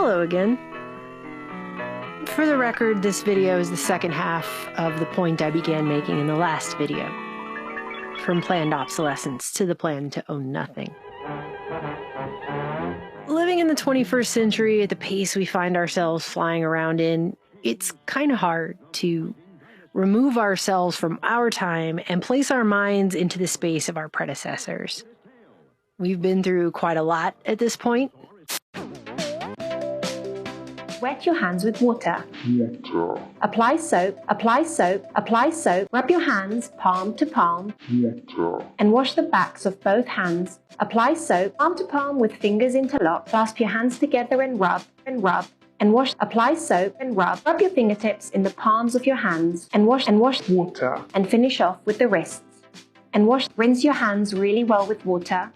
Hello again. For the record, this video is the second half of the point I began making in the last video. From planned obsolescence to the plan to own nothing. Living in the 21st century at the pace we find ourselves flying around in, it's kind of hard to remove ourselves from our time and place our minds into the space of our predecessors. We've been through quite a lot at this point. Wet your hands with water. Apply soap, apply soap, apply soap. Rub your hands palm to palm. And wash the backs of both hands. Apply soap, palm to palm with fingers interlocked. Clasp your hands together and rub, and rub. And wash, apply soap and rub. Rub your fingertips in the palms of your hands. And wash water. And finish off with the wrists. And rinse your hands really well with water.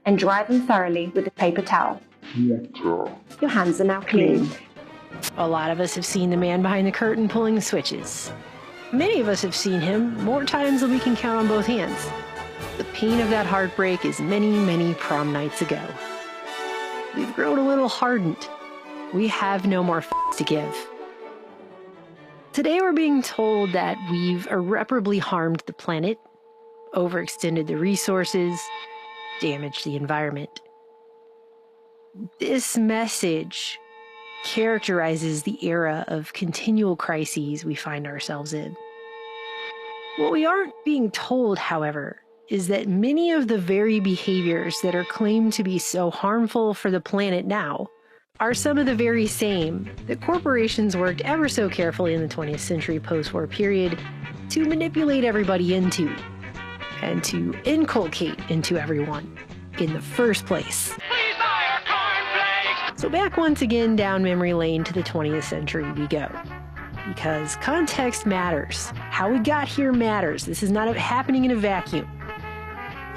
And dry them thoroughly with a paper towel. Your hands are now clean. A lot of us have seen the man behind the curtain pulling the switches. Many of us have seen him more times than we can count on both hands. The pain of that heartbreak is many, many prom nights ago. We've grown a little hardened. We have no more f***s to give. Today we're being told that we've irreparably harmed the planet, overextended the resources, damaged the environment. This message characterizes the era of continual crises we find ourselves in. What we aren't being told, however, is that many of the very behaviors that are claimed to be so harmful for the planet now are some of the very same that corporations worked ever so carefully in the 20th century post-war period to manipulate everybody into and to inculcate into everyone in the first place. So back once again down memory lane to the 20th century we go. Because context matters. How we got here matters. This is not happening in a vacuum.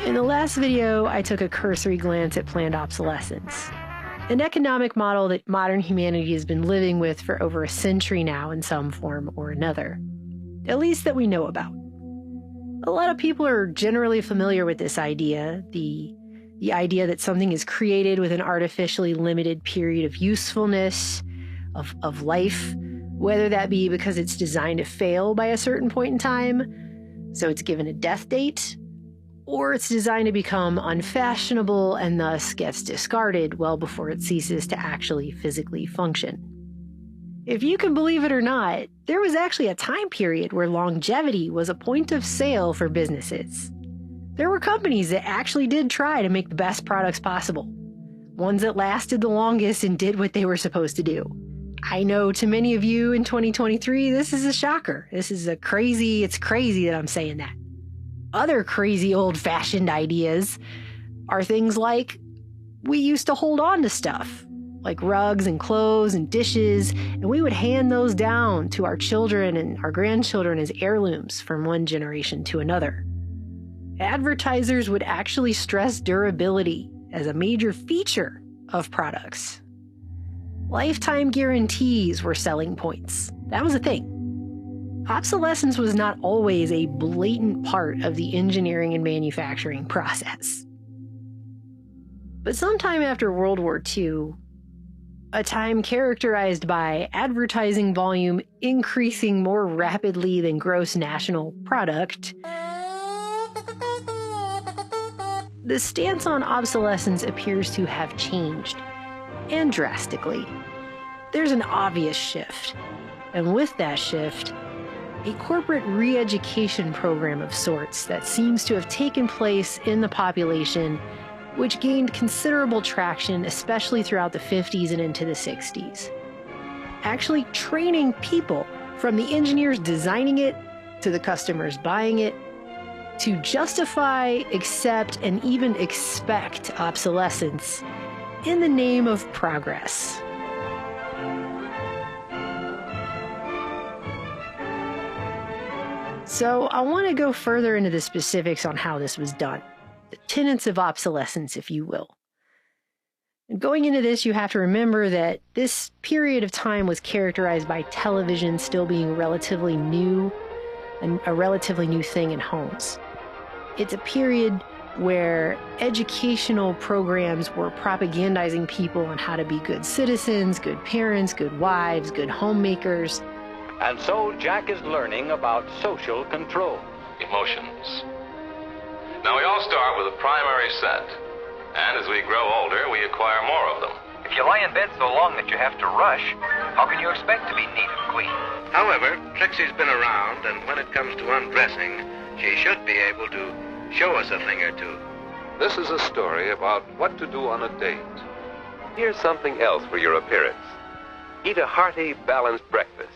In the last video, I took a cursory glance at planned obsolescence, an economic model that modern humanity has been living with for over a century now in some form or another. At least that we know about. A lot of people are generally familiar with this idea, the idea that something is created with an artificially limited period of usefulness, of life, whether that be because it's designed to fail by a certain point in time, so it's given a death date, or it's designed to become unfashionable and thus gets discarded well before it ceases to actually physically function. If you can believe it or not, there was actually a time period where longevity was a point of sale for businesses. There were companies that actually did try to make the best products possible. Ones that lasted the longest and did what they were supposed to do. I know to many of you in 2023, this is a shocker. It's crazy that I'm saying that. Other crazy old-fashioned ideas are things like, we used to hold on to stuff, like rugs and clothes and dishes, and we would hand those down to our children and our grandchildren as heirlooms from one generation to another. Advertisers would actually stress durability as a major feature of products. Lifetime guarantees were selling points. That was a thing. Obsolescence was not always a blatant part of the engineering and manufacturing process. But sometime after World War II, a time characterized by advertising volume increasing more rapidly than gross national product, the stance on obsolescence appears to have changed, and drastically. There's an obvious shift, and with that shift, a corporate re-education program of sorts that seems to have taken place in the population, which gained considerable traction, especially throughout the 50s and into the 60s. Actually training people, from the engineers designing it, to the customers buying it, to justify, accept, and even expect obsolescence in the name of progress. So I want to go further into the specifics on how this was done, the tenets of obsolescence, if you will. And going into this, you have to remember that this period of time was characterized by television still being relatively new, and a relatively new thing in homes. It's a period where educational programs were propagandizing people on how to be good citizens, good parents, good wives, good homemakers. And so Jack is learning about social control. Emotions. Now we all start with a primary set, and as we grow older, we acquire more of them. If you lie in bed so long that you have to rush, how can you expect to be neat and clean? However, Trixie's been around, and when it comes to undressing, she should be able to show us a thing or two. This is a story about what to do on a date. Here's something else for your appearance. Eat a hearty, balanced breakfast.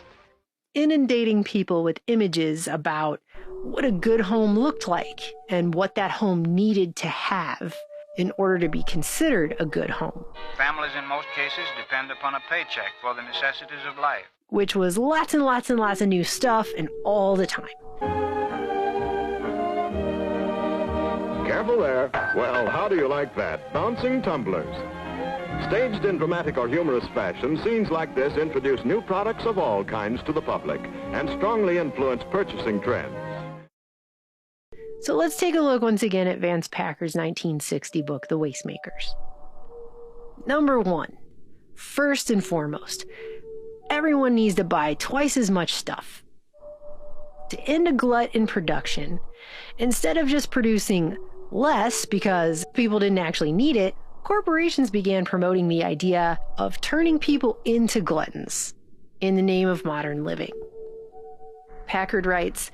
Inundating people with images about what a good home looked like and what that home needed to have in order to be considered a good home. Families in most cases depend upon a paycheck for the necessities of life. Which was lots and lots and lots of new stuff and all the time. Careful there. Well, how do you like that? Bouncing tumblers. Staged in dramatic or humorous fashion, scenes like this introduce new products of all kinds to the public and strongly influence purchasing trends. So let's take a look once again at Vance Packer's 1960 book, The Wastemakers. Number 1, first and foremost, everyone needs to buy twice as much stuff. To end a glut in production, instead of just producing less because people didn't actually need it, corporations began promoting the idea of turning people into gluttons in the name of modern living. Packard writes,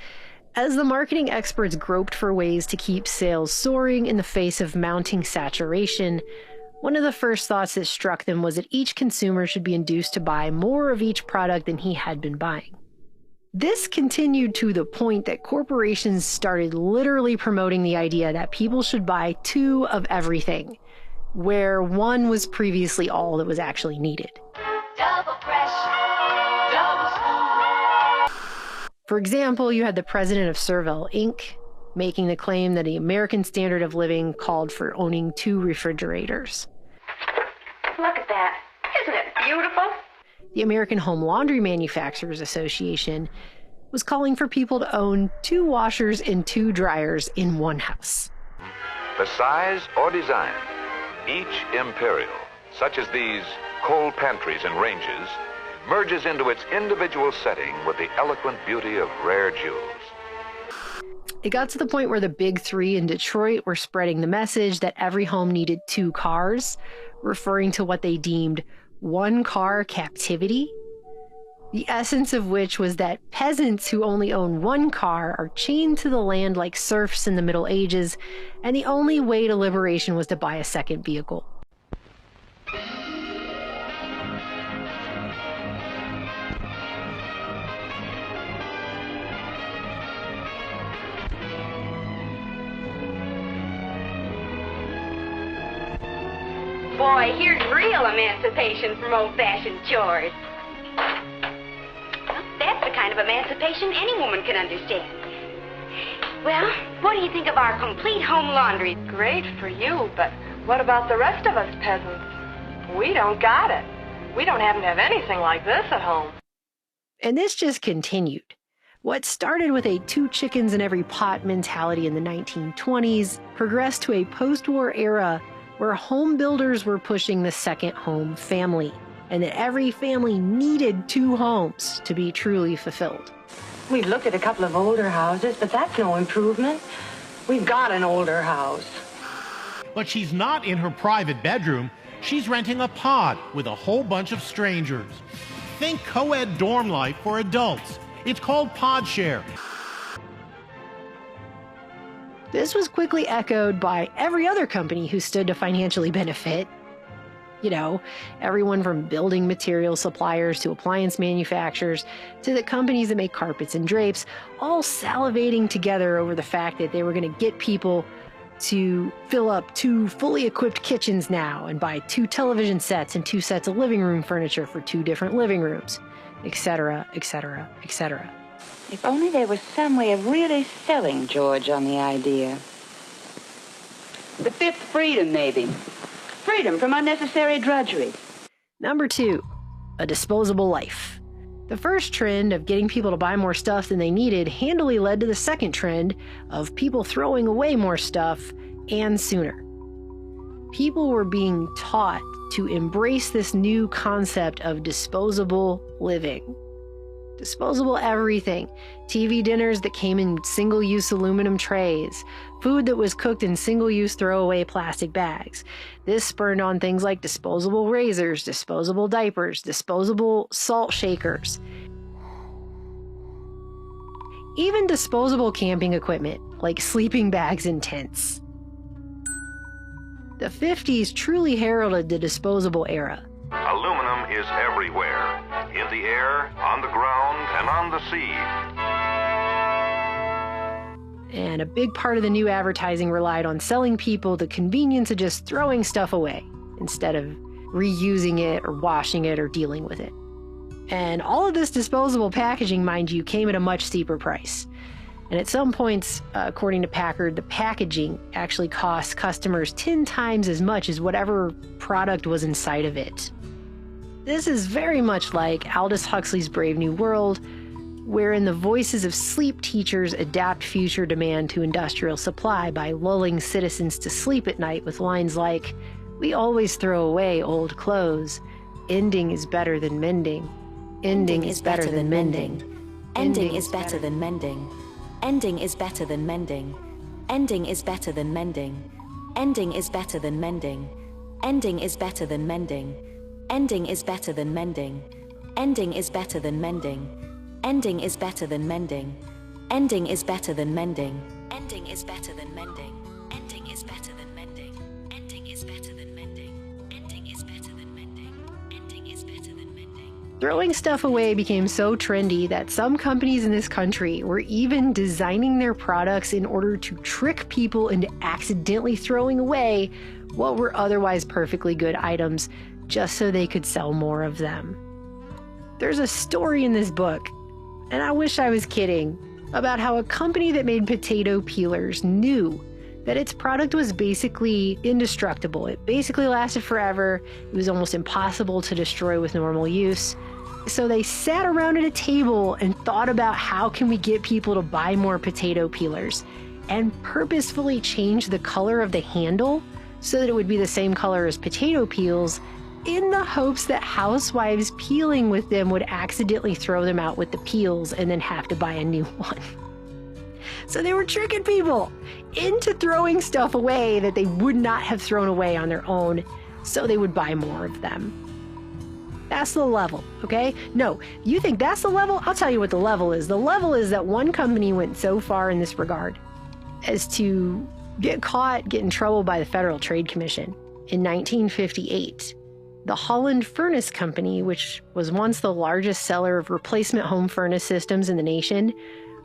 as the marketing experts groped for ways to keep sales soaring in the face of mounting saturation, one of the first thoughts that struck them was that each consumer should be induced to buy more of each product than he had been buying. This continued to the point that corporations started literally promoting the idea that people should buy 2 of everything, where 1 was previously all that was actually needed. Double fresh, double smooth. For example, you had the president of Servell Inc. making the claim that the American standard of living called for owning 2 refrigerators. Look at that. Isn't it beautiful? The American Home Laundry Manufacturers Association was calling for people to own 2 washers and 2 dryers in one house. The size or design, each imperial, such as these coal pantries and ranges, merges into its individual setting with the eloquent beauty of rare jewels. It got to the point where the big 3 in Detroit were spreading the message that every home needed 2 cars, referring to what they deemed one-car captivity, the essence of which was that peasants who only own 1 car are chained to the land like serfs in the Middle Ages, and the only way to liberation was to buy a second vehicle. Boy, here's real emancipation from old-fashioned chores. Well, that's the kind of emancipation any woman can understand. Well, what do you think of our complete home laundry? Great for you, but what about the rest of us peasants? We don't got it. We don't happen to have anything like this at home. And this just continued. What started with a 2 chickens in every pot mentality in the 1920s progressed to a post-war era where home builders were pushing the second home family, and that every family needed 2 homes to be truly fulfilled. We looked at a couple of older houses, but that's no improvement. We've got an older house. But she's not in her private bedroom. She's renting a pod with a whole bunch of strangers. Think co-ed dorm life for adults. It's called pod share. This was quickly echoed by every other company who stood to financially benefit. You know, everyone from building material suppliers to appliance manufacturers to the companies that make carpets and drapes, all salivating together over the fact that they were going to get people to fill up 2 fully equipped kitchens now and buy 2 television sets and 2 sets of living room furniture for 2 different living rooms, etc., etc., etc. If only there was some way of really selling George on the idea. The 5th freedom, maybe. Freedom from unnecessary drudgery. Number 2, a disposable life. The first trend of getting people to buy more stuff than they needed handily led to the second trend of people throwing away more stuff and sooner. People were being taught to embrace this new concept of disposable living. Disposable everything. TV dinners that came in single-use aluminum trays. Food that was cooked in single-use throwaway plastic bags. This spurned on things like disposable razors, disposable diapers, disposable salt shakers. Even disposable camping equipment, like sleeping bags and tents. The 50s truly heralded the disposable era. Aluminum is everywhere. In the air, on the ground, and on the sea. And a big part of the new advertising relied on selling people the convenience of just throwing stuff away instead of reusing it or washing it or dealing with it. And all of this disposable packaging, mind you, came at a much steeper price. And at some points, according to Packard, the packaging actually cost customers 10 times as much as whatever product was inside of it. This is very much like Aldous Huxley's Brave New World, wherein the voices of sleep teachers adapt future demand to industrial supply by lulling citizens to sleep at night with lines like, "We always throw away old clothes. Ending is better than mending. Ending is better than mending. Ending is better than mending. Ending is better than mending. Ending is better than mending. Ending is better than mending. Ending is better than mending. Ending is better than mending. Ending is better than mending. Ending is better than mending. Ending is better than mending. Ending is better than mending. Ending is better than mending. Ending is better than mending. Ending is better than mending. Ending is better than mending. Throwing stuff away became so trendy that some companies in this country were even designing their products in order to trick people into accidentally throwing away what were otherwise perfectly good items just so they could sell more of them. There's a story in this book, and I wish I was kidding, about how a company that made potato peelers knew that its product was basically indestructible. It basically lasted forever. It was almost impossible to destroy with normal use. So they sat around at a table and thought about how can we get people to buy more potato peelers, and purposefully changed the color of the handle so that it would be the same color as potato peels, in the hopes that housewives peeling with them would accidentally throw them out with the peels and then have to buy a new one. So they were tricking people into throwing stuff away that they would not have thrown away on their own, so they would buy more of them. That's the level, okay? No, you think that's the level? I'll tell you what the level is. The level is that one company went so far in this regard as to get in trouble by the Federal Trade Commission in 1958. The Holland Furnace Company, which was once the largest seller of replacement home furnace systems in the nation,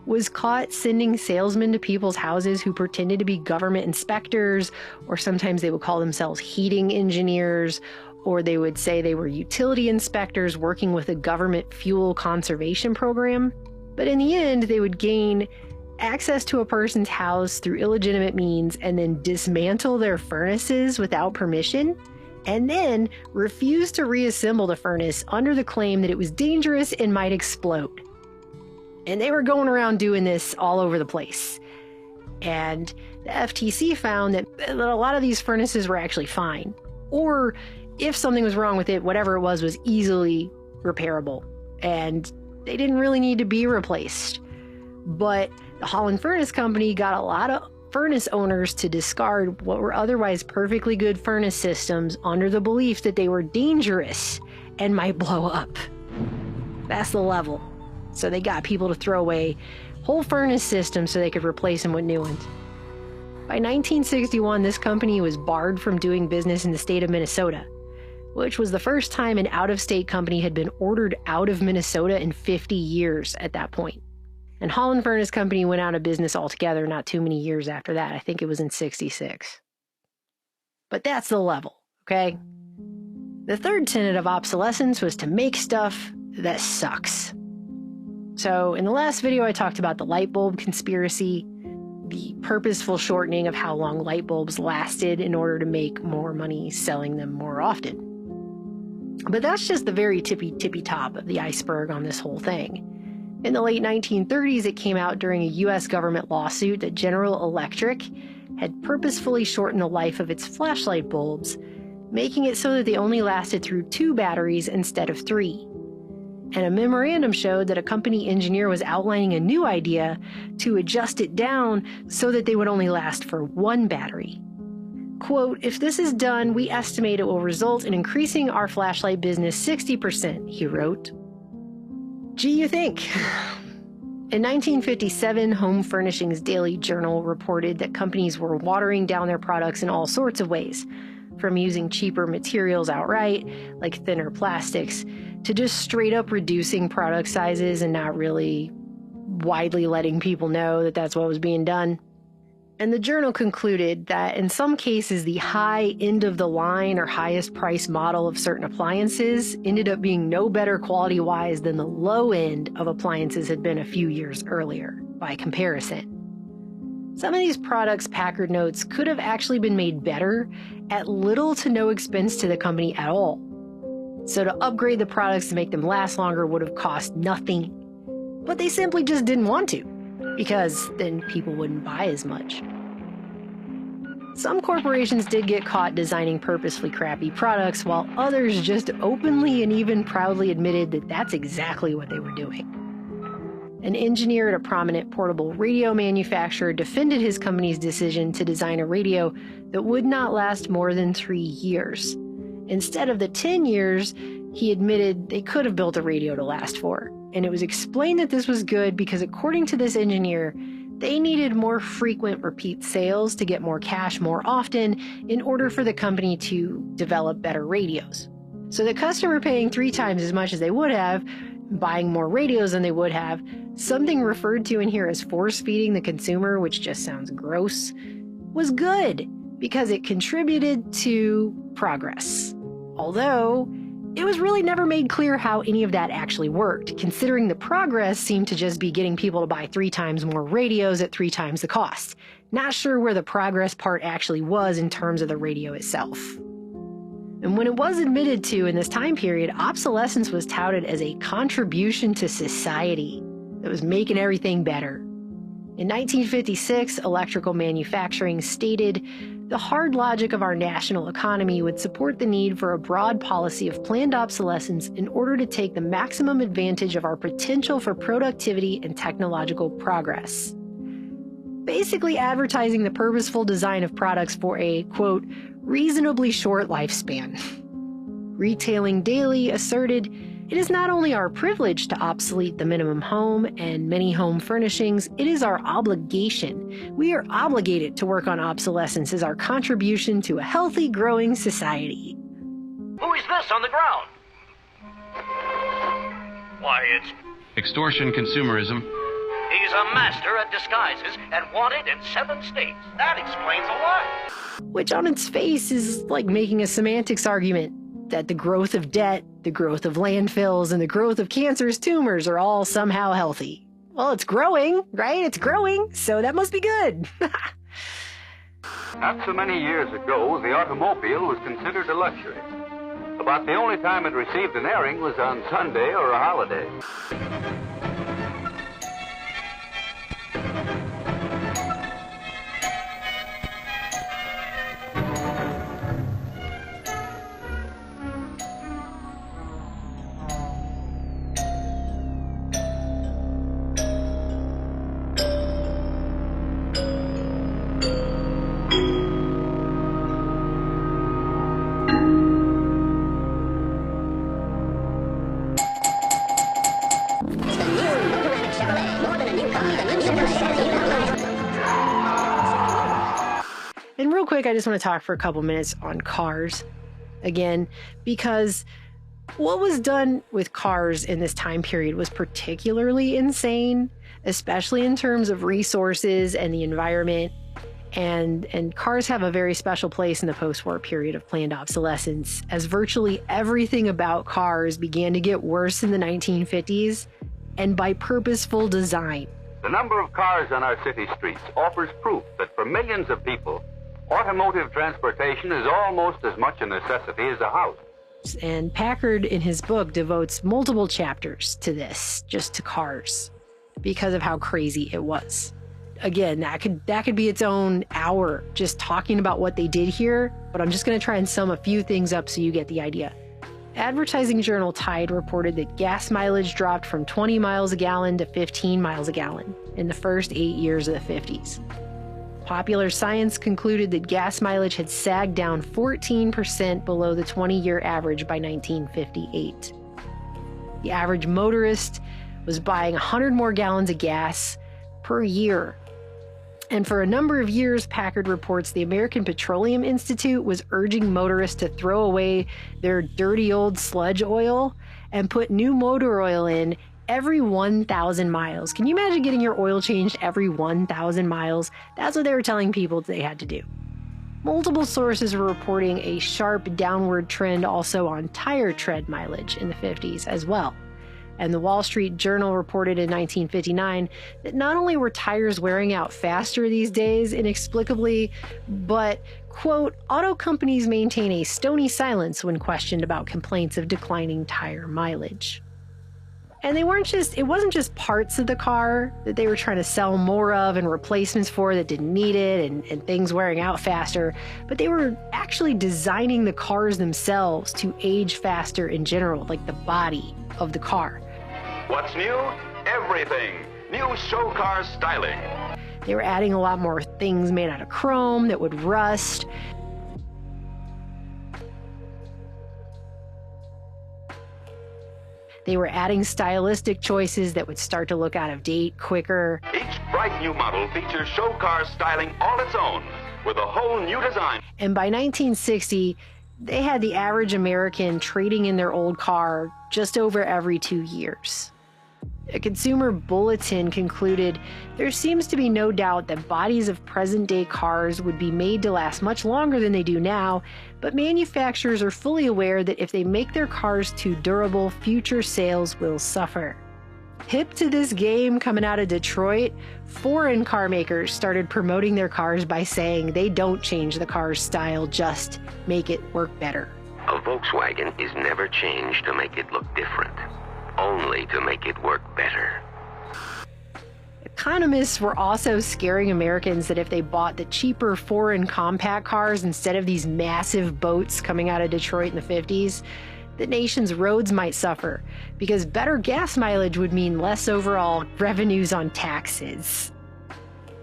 was caught sending salesmen to people's houses who pretended to be government inspectors, or sometimes they would call themselves heating engineers, or they would say they were utility inspectors working with a government fuel conservation program. But in the end, they would gain access to a person's house through illegitimate means and then dismantle their furnaces without permission, and then refused to reassemble the furnace under the claim that it was dangerous and might explode. And they were going around doing this all over the place. And the FTC found that a lot of these furnaces were actually fine. Or if something was wrong with it, whatever it was easily repairable. And they didn't really need to be replaced. But the Holland Furnace Company got a lot of furnace owners to discard what were otherwise perfectly good furnace systems under the belief that they were dangerous and might blow up. That's the level. So they got people to throw away whole furnace systems so they could replace them with new ones. By 1961, this company was barred from doing business in the state of Minnesota, which was the first time an out-of-state company had been ordered out of Minnesota in 50 years at that point. And Holland Furnace Company went out of business altogether not too many years after that. I think it was in 66. But that's the level, okay? The third tenet of obsolescence was to make stuff that sucks. So in the last video, I talked about the light bulb conspiracy, the purposeful shortening of how long light bulbs lasted in order to make more money selling them more often. But that's just the very tippy top of the iceberg on this whole thing. In the late 1930s, it came out during a U.S. government lawsuit that General Electric had purposefully shortened the life of its flashlight bulbs, making it so that they only lasted through 2 batteries instead of 3. And a memorandum showed that a company engineer was outlining a new idea to adjust it down so that they would only last for 1 battery. Quote, "If this is done, we estimate it will result in increasing our flashlight business 60%, he wrote. Gee, you think? In 1957, Home Furnishings Daily Journal reported that companies were watering down their products in all sorts of ways, from using cheaper materials outright, like thinner plastics, to just straight up reducing product sizes and not really widely letting people know that that's what was being done. And the journal concluded that in some cases, the high end of the line or highest price model of certain appliances ended up being no better quality-wise than the low end of appliances had been a few years earlier, by comparison. Some of these products, Packard notes, could have actually been made better at little to no expense to the company at all. So to upgrade the products to make them last longer would have cost nothing. But they simply just didn't want to, because then people wouldn't buy as much. Some corporations did get caught designing purposefully crappy products, while others just openly and even proudly admitted that that's exactly what they were doing. An engineer at a prominent portable radio manufacturer defended his company's decision to design a radio that would not last more than 3 years. Instead of the 10 years, he admitted they could have built a radio to last for. And it was explained that this was good because, according to this engineer, they needed more frequent repeat sales to get more cash more often in order for the company to develop better radios. So the customer paying 3 times as much as they would have, buying more radios than they would have, something referred to in here as force-feeding the consumer, which just sounds gross, was good because it contributed to progress. Although, it was really never made clear how any of that actually worked, considering the progress seemed to just be getting people to buy 3 times more radios at 3 times the cost. Not sure where the progress part actually was in terms of the radio itself. And when it was admitted to in this time period, obsolescence was touted as a contribution to society that was making everything better. In 1956, Electrical Manufacturing stated, "The hard logic of our national economy would support the need for a broad policy of planned obsolescence in order to take the maximum advantage of our potential for productivity and technological progress." Basically advertising the purposeful design of products for a, quote, reasonably short lifespan. Retailing Daily asserted, "It is not only our privilege to obsolete the minimum home and many home furnishings, it is our obligation. We are obligated to work on obsolescence as our contribution to a healthy, growing society." Who is this on the ground? Why, it's... Extortion consumerism. He's a master at disguises and wanted in 7 states. That explains a lot. Which on its face is like making a semantics argument that the growth of debt, the growth of landfills, and the growth of cancerous tumors are all somehow healthy. Well, it's growing, right? It's growing, so that must be good. Not so many years ago, the automobile was considered a luxury. About the only time it received an airing was on Sunday or a holiday. And real quick, I just want to talk for a couple minutes on cars again, because what was done with cars in this time period was particularly insane, especially in terms of resources and the environment. And cars have a very special place in the post-war period of planned obsolescence, as virtually everything about cars began to get worse in the 1950s, and by purposeful design. The number of cars on our city streets offers proof that for millions of people, automotive transportation is almost as much a necessity as a house. And Packard, in his book, devotes multiple chapters to this, just to cars, because of how crazy it was. again, that could be its own hour just talking about what they did here, but I'm just going to try and sum a few things up so you get the idea. Advertising journal Tide reported that gas mileage dropped from 20 miles a gallon to 15 miles a gallon in the first 8 years of the 50s. Popular Science concluded that gas mileage had sagged down 14% below the 20-year average by 1958. The average motorist was buying 100 more gallons of gas per year. And for a number of years, Packard reports the American Petroleum Institute was urging motorists to throw away their dirty old sludge oil and put new motor oil in every 1,000 miles. Can you imagine getting your oil changed every 1,000 miles? That's what they were telling people they had to do. Multiple sources were reporting a sharp downward trend also on tire tread mileage in the 50s as well. And the Wall Street Journal reported in 1959 that not only were tires wearing out faster these days inexplicably, but, quote, auto companies maintain a stony silence when questioned about complaints of declining tire mileage. And it wasn't just parts of the car that they were trying to sell more of and replacements for that didn't need it and things wearing out faster, but they were actually designing the cars themselves to age faster in general, like the body of the car. What's new? Everything. New show car styling. They were adding a lot more things made out of chrome that would rust. They were adding stylistic choices that would start to look out of date quicker. Each bright new model features show car styling all its own, with a whole new design. And by 1960, they had the average American trading in their old car just over every 2 years. A Consumer Bulletin concluded, there seems to be no doubt that bodies of present-day cars would be made to last much longer than they do now, but manufacturers are fully aware that if they make their cars too durable, future sales will suffer. Hip to this game coming out of Detroit, foreign car makers started promoting their cars by saying they don't change the car's style, just make it work better. A Volkswagen is never changed to make it look different, only to make it work better. Economists were also scaring Americans that if they bought the cheaper foreign compact cars instead of these massive boats coming out of Detroit in the 50s, the nation's roads might suffer because better gas mileage would mean less overall revenues on taxes.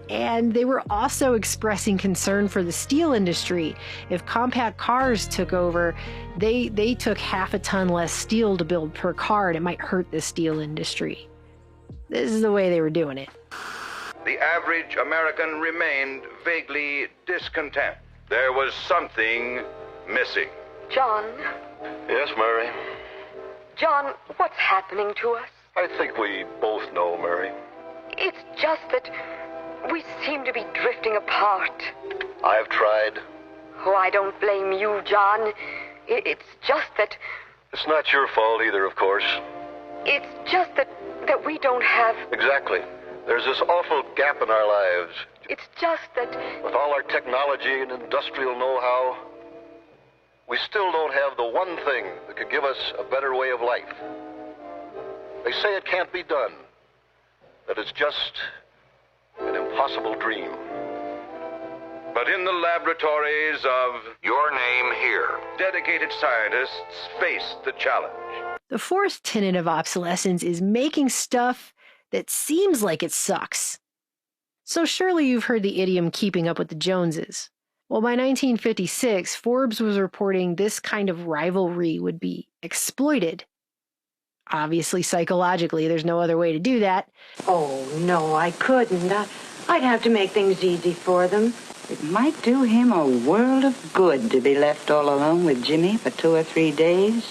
And they were also expressing concern for the steel industry. If compact cars took over, they took half a ton less steel to build per car, and it might hurt the steel industry. This is the way they were doing it. The average American remained vaguely discontent. There was something missing. John? Yes, Mary? John, what's happening to us? I think we both know, Mary. It's just that we seem to be drifting apart. I've tried. Oh, I don't blame you, John. It's just that... It's not your fault either, of course. It's just that we don't have... Exactly. There's this awful gap in our lives. It's just that... With all our technology and industrial know-how, we still don't have the one thing that could give us a better way of life. They say it can't be done, that it's just an impossible dream. But in the laboratories of Your Name Here, dedicated scientists faced the challenge. The fourth tenet of obsolescence is making stuff that seems like it sucks. So surely you've heard the idiom keeping up with the Joneses. Well, by 1956, Forbes was reporting this kind of rivalry would be exploited. Obviously, psychologically, there's no other way to do that. Oh, no, I couldn't. I'd have to make things easy for them. It might do him a world of good to be left all alone with Jimmy for 2 or 3 days.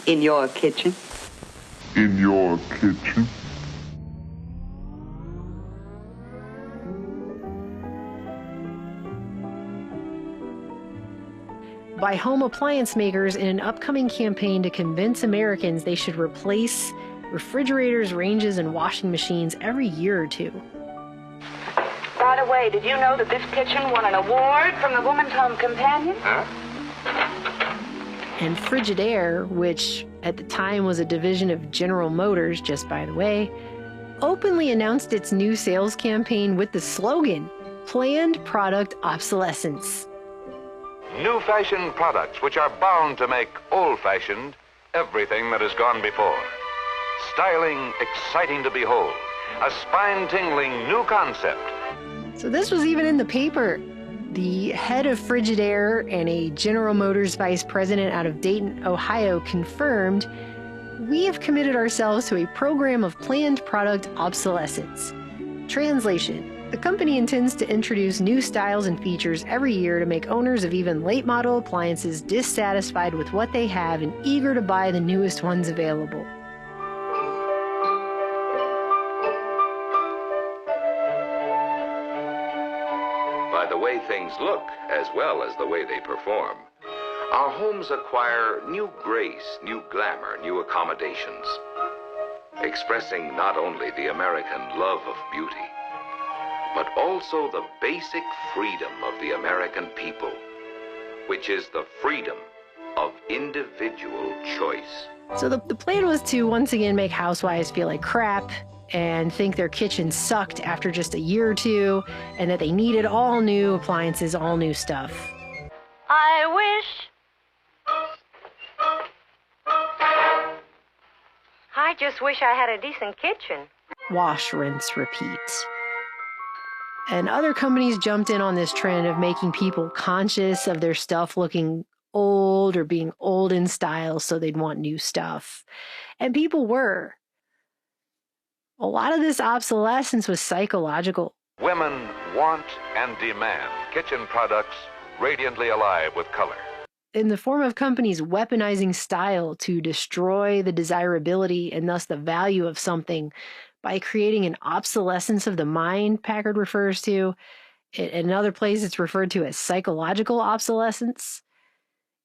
In your kitchen. In your kitchen. By home appliance makers in an upcoming campaign to convince Americans they should replace refrigerators, ranges, and washing machines every year or 2. By the way, did you know that this kitchen won an award from the Woman's Home Companion? Huh? And Frigidaire, which at the time was a division of General Motors, just by the way, openly announced its new sales campaign with the slogan, Planned Product Obsolescence. New fashion products which are bound to make old-fashioned everything that has gone before. Styling exciting to behold. A spine-tingling new concept. So this was even in the paper. The head of Frigidaire and a General Motors vice president out of Dayton, Ohio, confirmed, "We have committed ourselves to a program of planned product obsolescence." Translation: the company intends to introduce new styles and features every year to make owners of even late model appliances dissatisfied with what they have and eager to buy the newest ones available. By the way things look, as well as the way they perform, our homes acquire new grace, new glamour, new accommodations, expressing not only the American love of beauty, but also the basic freedom of the American people, which is the freedom of individual choice. So the plan was to once again make housewives feel like crap and think their kitchen sucked after just a year or two, and that they needed all new appliances, all new stuff. I just wish I had a decent kitchen. Wash, rinse, repeat. And other companies jumped in on this trend of making people conscious of their stuff looking old or being old in style, so they'd want new stuff. And people were. A lot of this obsolescence was psychological. Women want and demand kitchen products radiantly alive with color. In the form of companies weaponizing style to destroy the desirability and thus the value of something by creating an obsolescence of the mind, Packard refers to. In other places, it's referred to as psychological obsolescence.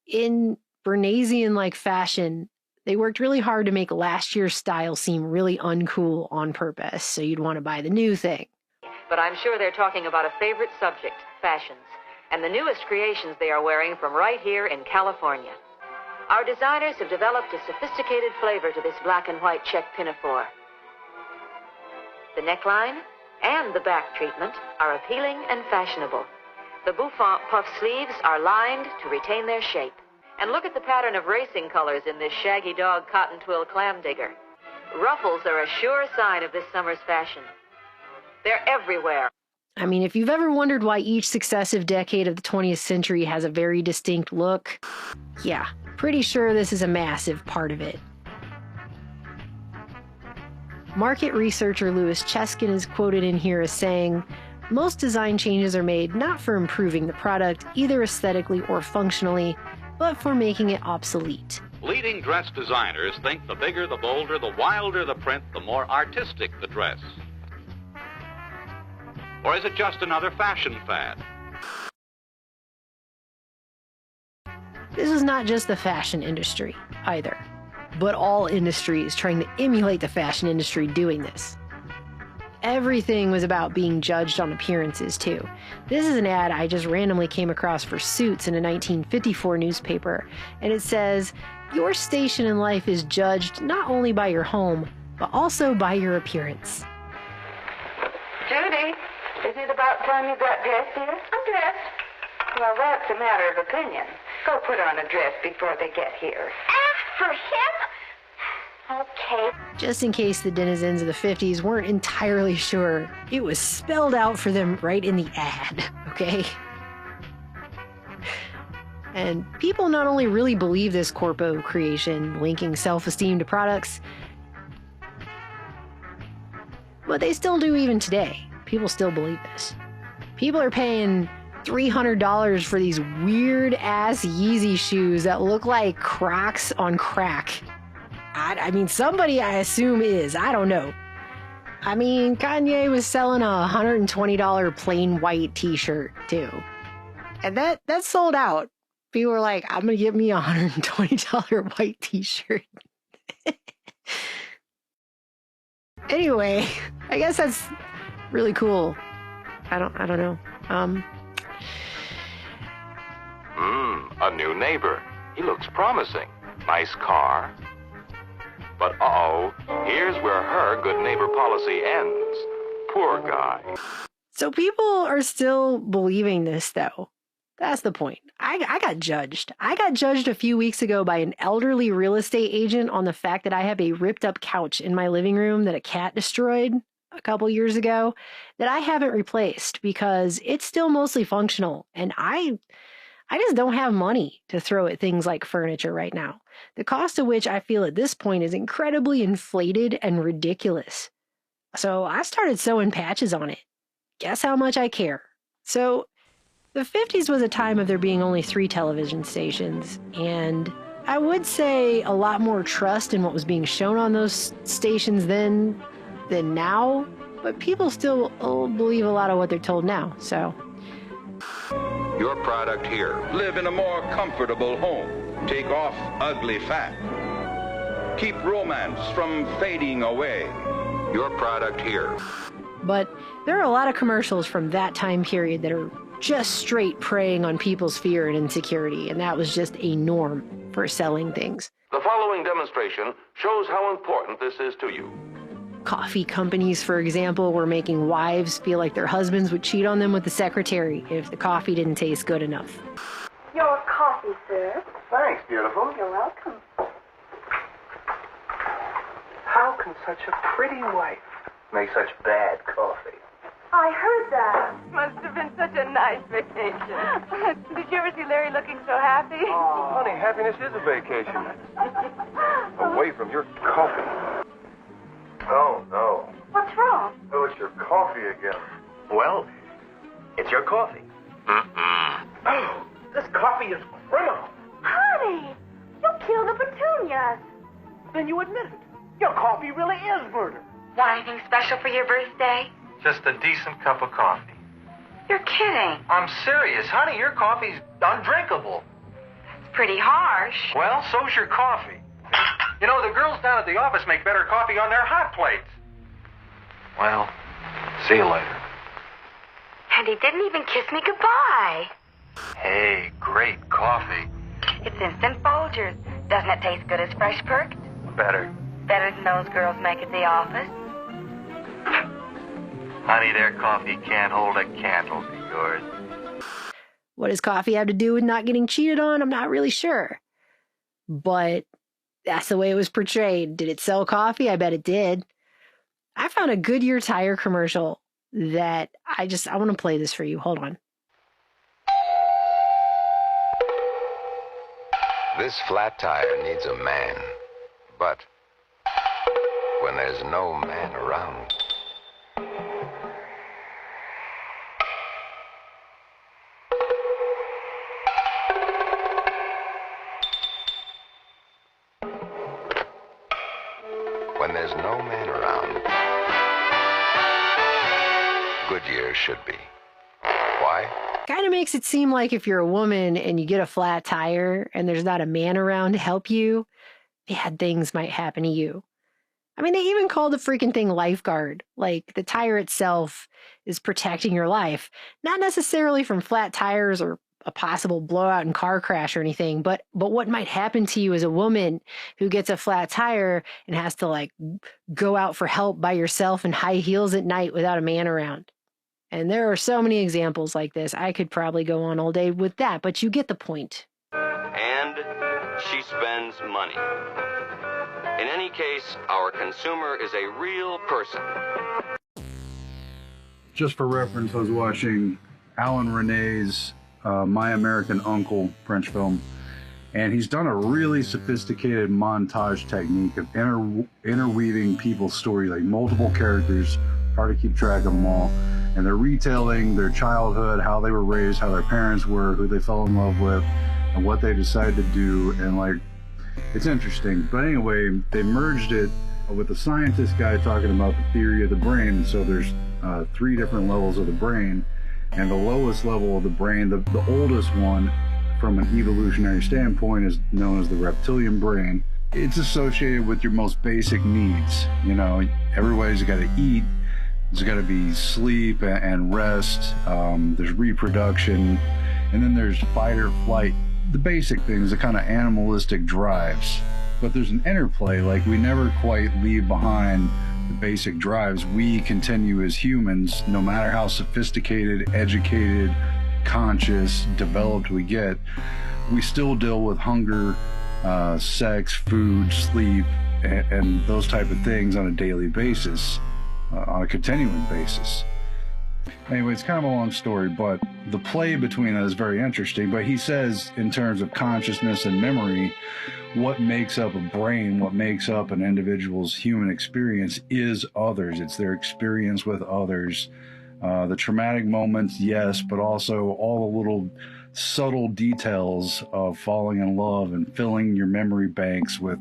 In Bernaysian-like fashion, they worked really hard to make last year's style seem really uncool on purpose, so you'd want to buy the new thing. But I'm sure they're talking about a favorite subject, fashions, and the newest creations they are wearing from right here in California. Our designers have developed a sophisticated flavor to this black and white check pinafore. The neckline and the back treatment are appealing and fashionable. The bouffant puff sleeves are lined to retain their shape. And look at the pattern of racing colors in this shaggy dog cotton twill clam digger. Ruffles are a sure sign of this summer's fashion. They're everywhere. I mean, if you've ever wondered why each successive decade of the 20th century has a very distinct look, yeah, pretty sure this is a massive part of it. Market researcher Louis Cheskin is quoted in here as saying, "Most design changes are made not for improving the product, either aesthetically or functionally, but for making it obsolete." Leading dress designers think the bigger, the bolder, the wilder the print, the more artistic the dress. Or is it just another fashion fad? This is not just the fashion industry either, but all industries trying to emulate the fashion industry doing this. Everything was about being judged on appearances, too. This is an ad I just randomly came across for Suits in a 1954 newspaper, and it says, "Your station in life is judged not only by your home, but also by your appearance." Judy, is it about time you got dressed here? I'm dressed. Well, that's a matter of opinion. Go put on a dress before they get here. For him? Okay. Just in case the denizens of the 50s weren't entirely sure, it was spelled out for them right in the ad, okay? And people not only really believe this corpo creation, linking self-esteem to products, but they still do even today. People still believe this. People are paying $300 for these weird-ass Yeezy shoes that look like Crocs on crack. I mean, somebody I assume is. I don't know. I mean, Kanye was selling a $120 plain white t-shirt, too. And that sold out. People were like, I'm going to get me a $120 white t-shirt. Anyway, I guess that's really cool. I don't know. A new neighbor. He looks promising. Nice car. But uh-oh, here here's where her good neighbor policy ends. Poor guy. So people are still believing this, though. That's the point. I got judged. I got judged a few weeks ago by an elderly real estate agent on the fact that I have a ripped up couch in my living room that a cat destroyed a couple years ago that I haven't replaced because it's still mostly functional. And I just don't have money to throw at things like furniture right now. The cost of which I feel at this point is incredibly inflated and ridiculous. So I started sewing patches on it. Guess how much I care. So the 50s was a time of there being only 3 television stations, and I would say a lot more trust in what was being shown on those stations then than now, but people still believe a lot of what they're told now, so. Your product here. Live in a more comfortable home. Take off ugly fat. Keep romance from fading away. Your product here. But there are a lot of commercials from that time period that are just straight preying on people's fear and insecurity, and that was just a norm for selling things. The following demonstration shows how important this is to you. Coffee companies, for example, were making wives feel like their husbands would cheat on them with the secretary if the coffee didn't taste good enough. Your coffee, sir. Thanks, beautiful. You're welcome. How can such a pretty wife make such bad coffee? I heard that. Must have been such a nice vacation. Did you ever see Larry looking so happy? Oh, honey, happiness is a vacation. Away from your coffee. Oh, no. What's wrong? Oh, it's your coffee again. Well, it's your coffee. Oh, this coffee is criminal. Honey, you killed the petunias. Then you admit it. Your coffee really is murder. Want anything special for your birthday? Just a decent cup of coffee. You're kidding. I'm serious. Honey, your coffee's undrinkable. It's pretty harsh. Well, so's your coffee. You know, the girls down at the office make better coffee on their hot plates. Well, see you later. And he didn't even kiss me goodbye. Hey, great coffee. It's instant Folgers. Doesn't it taste good as fresh perked? Better. Better than those girls make at the office. Honey, their coffee can't hold a candle to yours. What does coffee have to do with not getting cheated on? I'm not really sure. But that's the way it was portrayed. Did it sell coffee? I bet it did. I found a Goodyear tire commercial that I want to play this for you. Hold on. This flat tire needs a man, but when there's no man around, when there's no man around, Goodyear should be. Why? Kind of makes it seem like if you're a woman and you get a flat tire and there's not a man around to help you, bad things might happen to you. I mean, they even call the freaking thing lifeguard. Like, the tire itself is protecting your life. Not necessarily from flat tires or a possible blowout and car crash or anything, but what might happen to you as a woman who gets a flat tire and has to, like, go out for help by yourself in high heels at night without a man around. And there are so many examples like this. I could probably go on all day with that, but you get the point. And she spends money. In any case, our consumer is a real person. Just for reference, I was watching Alan Rene's My American Uncle French film, and he's done a really sophisticated montage technique of interweaving people's story, like multiple characters, hard to keep track of them all, and they're retelling their childhood, how they were raised, how their parents were, who they fell in love with, and what they decided to do, and like, it's interesting. But anyway, they merged it with a scientist guy talking about the theory of the brain. So there's 3 different levels of the brain, and the lowest level of the brain, the oldest one from an evolutionary standpoint, is known as the reptilian brain. It's associated with your most basic needs. You know, everybody's got to eat, there's got to be sleep and rest, there's reproduction, and then there's fight or flight. The basic things, the kind of animalistic drives. but there's an interplay. Like, we never quite leave behind the basic drives. We continue as humans, no matter how sophisticated, educated, conscious, developed we get, we still deal with hunger, sex, food, sleep, and those type of things on a daily basis, on a continuing basis. Anyway, it's kind of a long story, but the play between that is very interesting. But he says, in terms of consciousness and memory, what makes up a brain, what makes up an individual's human experience is others. It's their experience with others. The traumatic moments, yes, but also all the little subtle details of falling in love and filling your memory banks with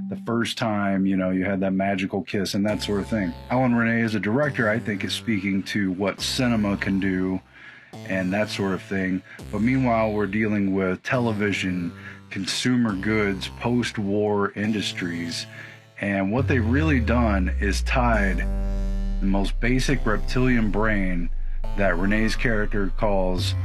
the first time, you know, you had that magical kiss and that sort of thing. Alan Renee, as a director, I think is speaking to what cinema can do and that sort of thing. But meanwhile, we're dealing with television, consumer goods, post-war industries. And what they've really done is tied the most basic reptilian brain that Renee's character calls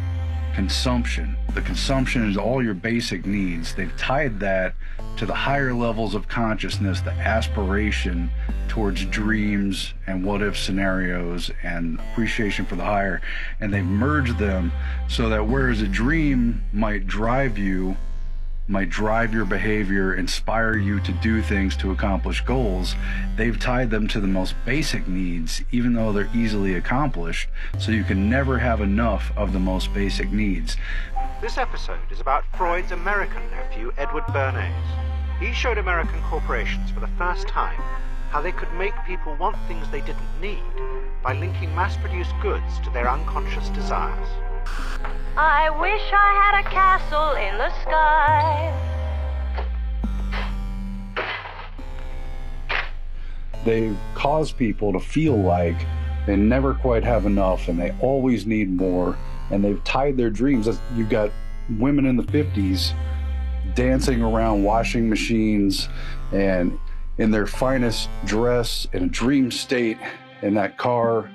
consumption. The consumption is all your basic needs. They've tied that to the higher levels of consciousness, the aspiration towards dreams and what-if scenarios and appreciation for the higher. And they've merged them so that whereas a dream might drive you, might drive your behavior, inspire you to do things to accomplish goals, they've tied them to the most basic needs, even though they're easily accomplished, so you can never have enough of the most basic needs. This episode is about Freud's American nephew, Edward Bernays. He showed American corporations for the first time how they could make people want things they didn't need by linking mass-produced goods to their unconscious desires. I wish I had a castle in the sky. They cause people to feel like they never quite have enough and they always need more, and they've tied their dreams. You've got women in the 50s dancing around washing machines and in their finest dress, in a dream state, in that car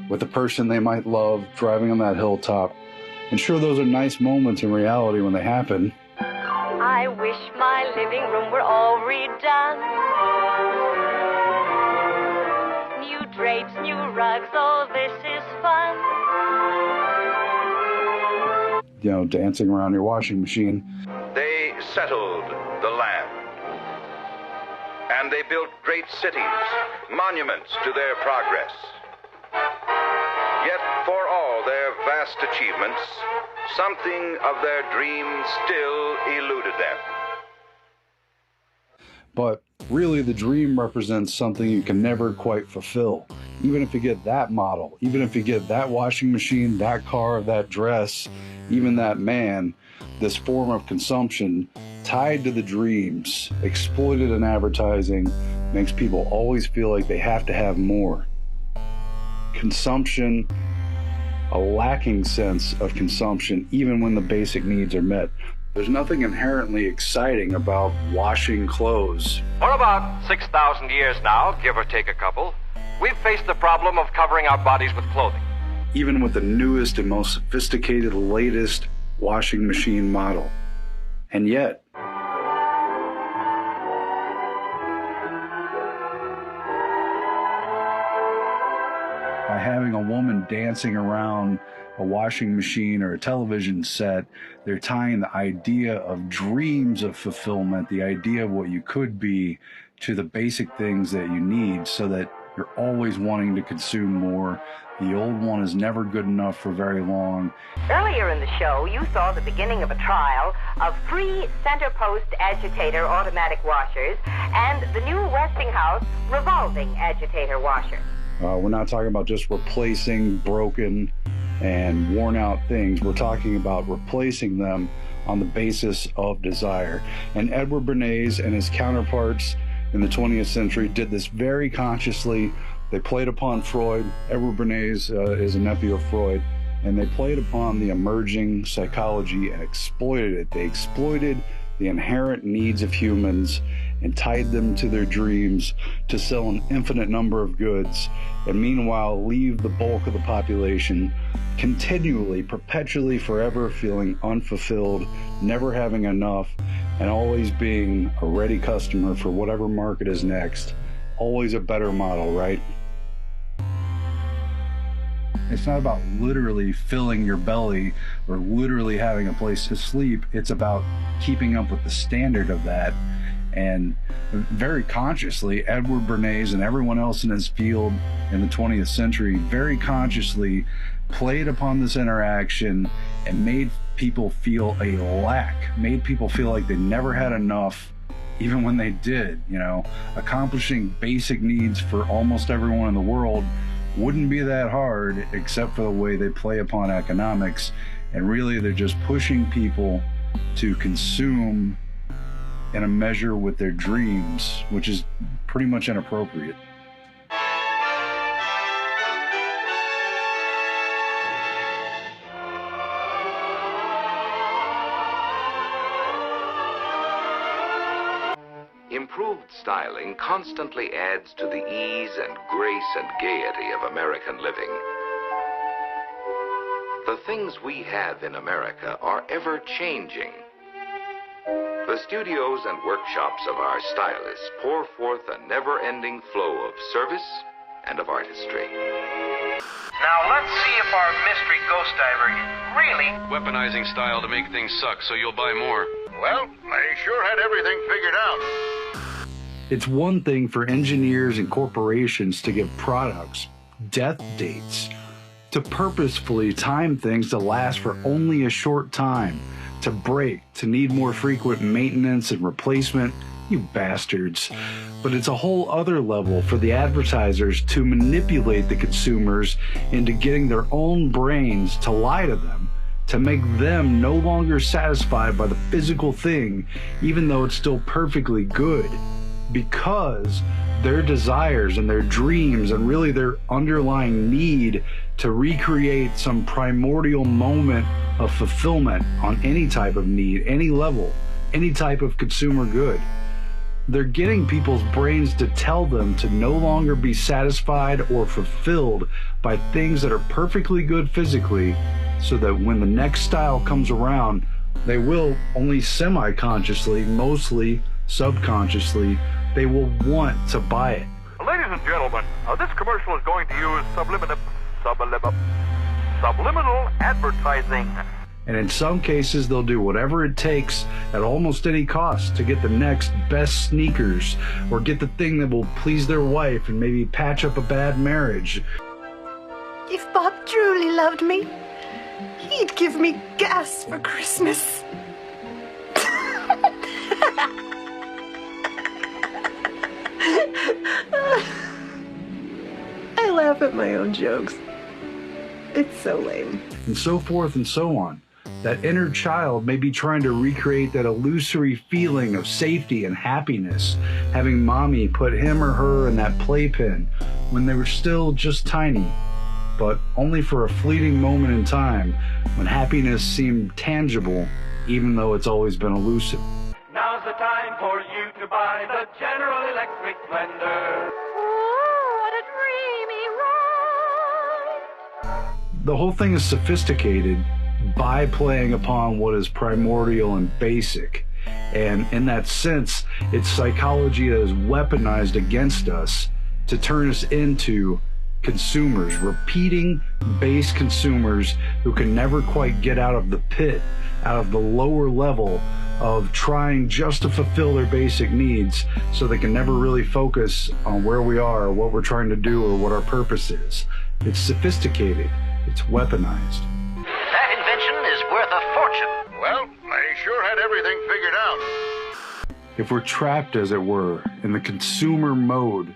with the person they might love, driving on that hilltop. And sure, those are nice moments in reality when they happen. I wish my living room were all redone. New drapes, new rugs, oh, this is fun. You know, dancing around your washing machine. They settled the land. And they built great cities, monuments to their progress. Yet for all their vast achievements, something of their dreams still eluded them. But really, the dream represents something you can never quite fulfill. Even if you get that model, even if you get that washing machine, that car, that dress, even that man, this form of consumption tied to the dreams, exploited in advertising, makes people always feel like they have to have more. Consumption, a lacking sense of consumption, even when the basic needs are met. There's nothing inherently exciting about washing clothes. For about 6,000 years now, give or take a couple, we've faced the problem of covering our bodies with clothing. Even with the newest and most sophisticated, latest washing machine model. And yet, by having a woman dancing around a washing machine or a television set, they're tying the idea of dreams of fulfillment, the idea of what you could be, to the basic things that you need, so that you're always wanting to consume more. The old one is never good enough for very long. Earlier in the show, you saw the beginning of a trial of free center post agitator automatic washers and the new Westinghouse revolving agitator washer. We're not talking about just replacing broken and worn out things. We're talking about replacing them on the basis of desire. And Edward Bernays and his counterparts in the 20th century did this very consciously. They played upon Freud. Edward Bernays is a nephew of Freud, and they played upon the emerging psychology and exploited it. They exploited the inherent needs of humans and tied them to their dreams to sell an infinite number of goods, and meanwhile leave the bulk of the population continually, perpetually, forever feeling unfulfilled, never having enough, and always being a ready customer for whatever market is next. Always a better model, right? It's not about literally filling your belly or literally having a place to sleep. It's about keeping up with the standard of that. And very consciously, Edward Bernays and everyone else in his field in the 20th century very consciously played upon this interaction and made people feel a lack, made people feel like they never had enough, even when they did. You know, accomplishing basic needs for almost everyone in the world wouldn't be that hard, except for the way they play upon economics. And really, they're just pushing people to consume in a measure with their dreams, which is pretty much inappropriate. Improved styling constantly adds to the ease and grace and gaiety of American living. The things we have in America are ever changing. The studios and workshops of our stylists pour forth a never-ending flow of service and of artistry. Now let's see if our mystery ghost diver really... Weaponizing style to make things suck so you'll buy more. Well, they sure had everything figured out. It's one thing for engineers and corporations to give products death dates, to purposefully time things to last for only a short time, to break, to need more frequent maintenance and replacement. You bastards. But it's a whole other level for the advertisers to manipulate the consumers into getting their own brains to lie to them, to make them no longer satisfied by the physical thing, even though it's still perfectly good, because their desires and their dreams and really their underlying need to recreate some primordial moment of fulfillment on any type of need, any level, any type of consumer good. They're getting people's brains to tell them to no longer be satisfied or fulfilled by things that are perfectly good physically, so that when the next style comes around, they will, only semi-consciously, mostly subconsciously, they will want to buy it. Ladies and gentlemen, this commercial is going to use subliminal advertising. And in some cases, they'll do whatever it takes at almost any cost to get the next best sneakers or get the thing that will please their wife and maybe patch up a bad marriage. If Bob truly loved me, he'd give me gas for Christmas. I laugh at my own jokes. It's so lame. And so forth and so on. That inner child may be trying to recreate that illusory feeling of safety and happiness, having mommy put him or her in that playpen when they were still just tiny, but only for a fleeting moment in time when happiness seemed tangible, even though it's always been elusive. Now's the time for you to buy the General Electric blender. The whole thing is sophisticated by playing upon what is primordial and basic. And in that sense, it's psychology that is weaponized against us to turn us into consumers, repeating base consumers who can never quite get out of the pit, out of the lower level of trying just to fulfill their basic needs, so they can never really focus on where we are, or what we're trying to do, or what our purpose is. It's sophisticated. It's weaponized. That invention is worth a fortune. Well, they sure had everything figured out. If we're trapped, as it were, in the consumer mode,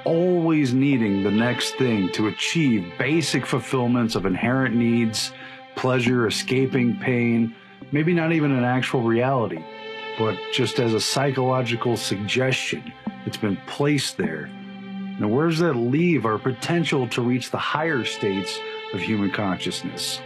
always needing the next thing to achieve basic fulfillments of inherent needs, pleasure, escaping pain, maybe not even an actual reality, but just as a psychological suggestion that's been placed there. Now, where does that leave our potential to reach the higher states of human consciousness?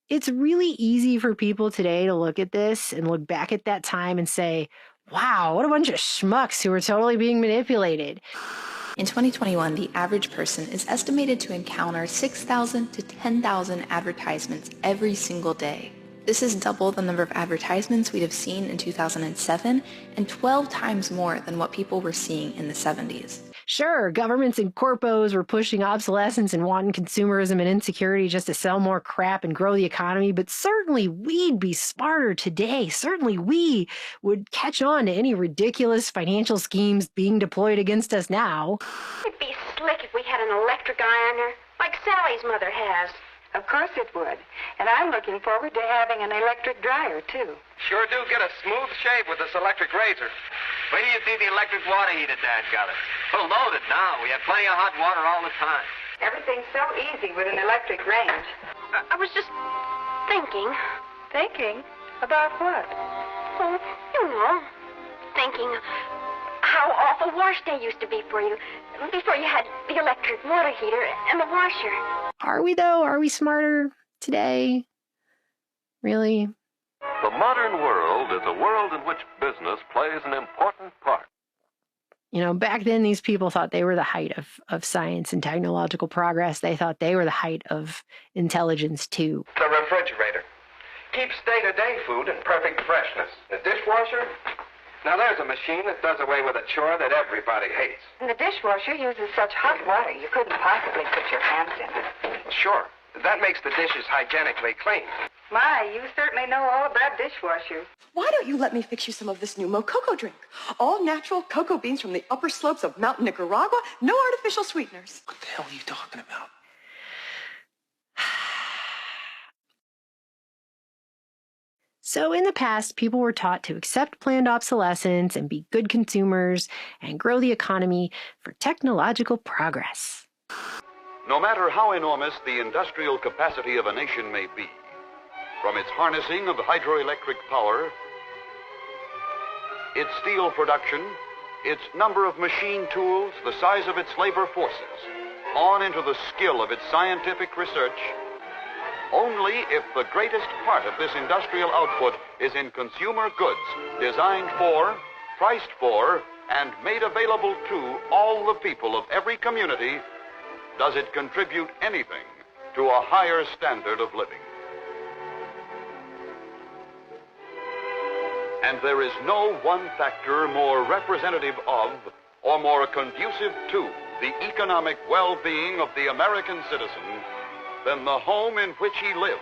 It's really easy for people today to look at this and look back at that time and say, wow, what a bunch of schmucks who are totally being manipulated. In 2021, the average person is estimated to encounter 6,000 to 10,000 advertisements every single day. This is double the number of advertisements we'd have seen in 2007 and 12 times more than what people were seeing in the 70s. Sure, governments and corpos were pushing obsolescence and wanton consumerism and insecurity just to sell more crap and grow the economy, but certainly we'd be smarter today. Certainly we would catch on to any ridiculous financial schemes being deployed against us now. It'd be slick if we had an electric ironer, like Sally's mother has. Of course it would. And I'm looking forward to having an electric dryer, too. Sure do get a smooth shave with this electric razor. Wait till you see the electric water heater Dad got us. We're loaded now. We have plenty of hot water all the time. Everything's so easy with an electric range. I was just thinking. Thinking? About what? Oh, you know, thinking how awful wash day used to be for you before you had the electric water heater and the washer. Are we, though? Are we smarter today? Really? The modern world is a world in which business plays an important part. You know, back then, these people thought they were the height of science and technological progress. They thought they were the height of intelligence, too. The refrigerator keeps day-to-day food in perfect freshness. The dishwasher? Now, there's a machine that does away with a chore that everybody hates. And the dishwasher uses such hot water you couldn't possibly put your hands in it. Sure. That makes the dishes hygienically clean. My, you certainly know all about dishwashers. Why don't you let me fix you some of this new Mococo drink? All natural cocoa beans from the upper slopes of Mountain Nicaragua, no artificial sweeteners. What the hell are you talking about? So in the past, people were taught to accept planned obsolescence and be good consumers and grow the economy for technological progress. No matter how enormous the industrial capacity of a nation may be, from its harnessing of hydroelectric power, its steel production, its number of machine tools, the size of its labor forces, on into the skill of its scientific research, only if the greatest part of this industrial output is in consumer goods designed for, priced for, and made available to all the people of every community does it contribute anything to a higher standard of living. And there is no one factor more representative of or more conducive to the economic well-being of the American citizen than the home in which he lives.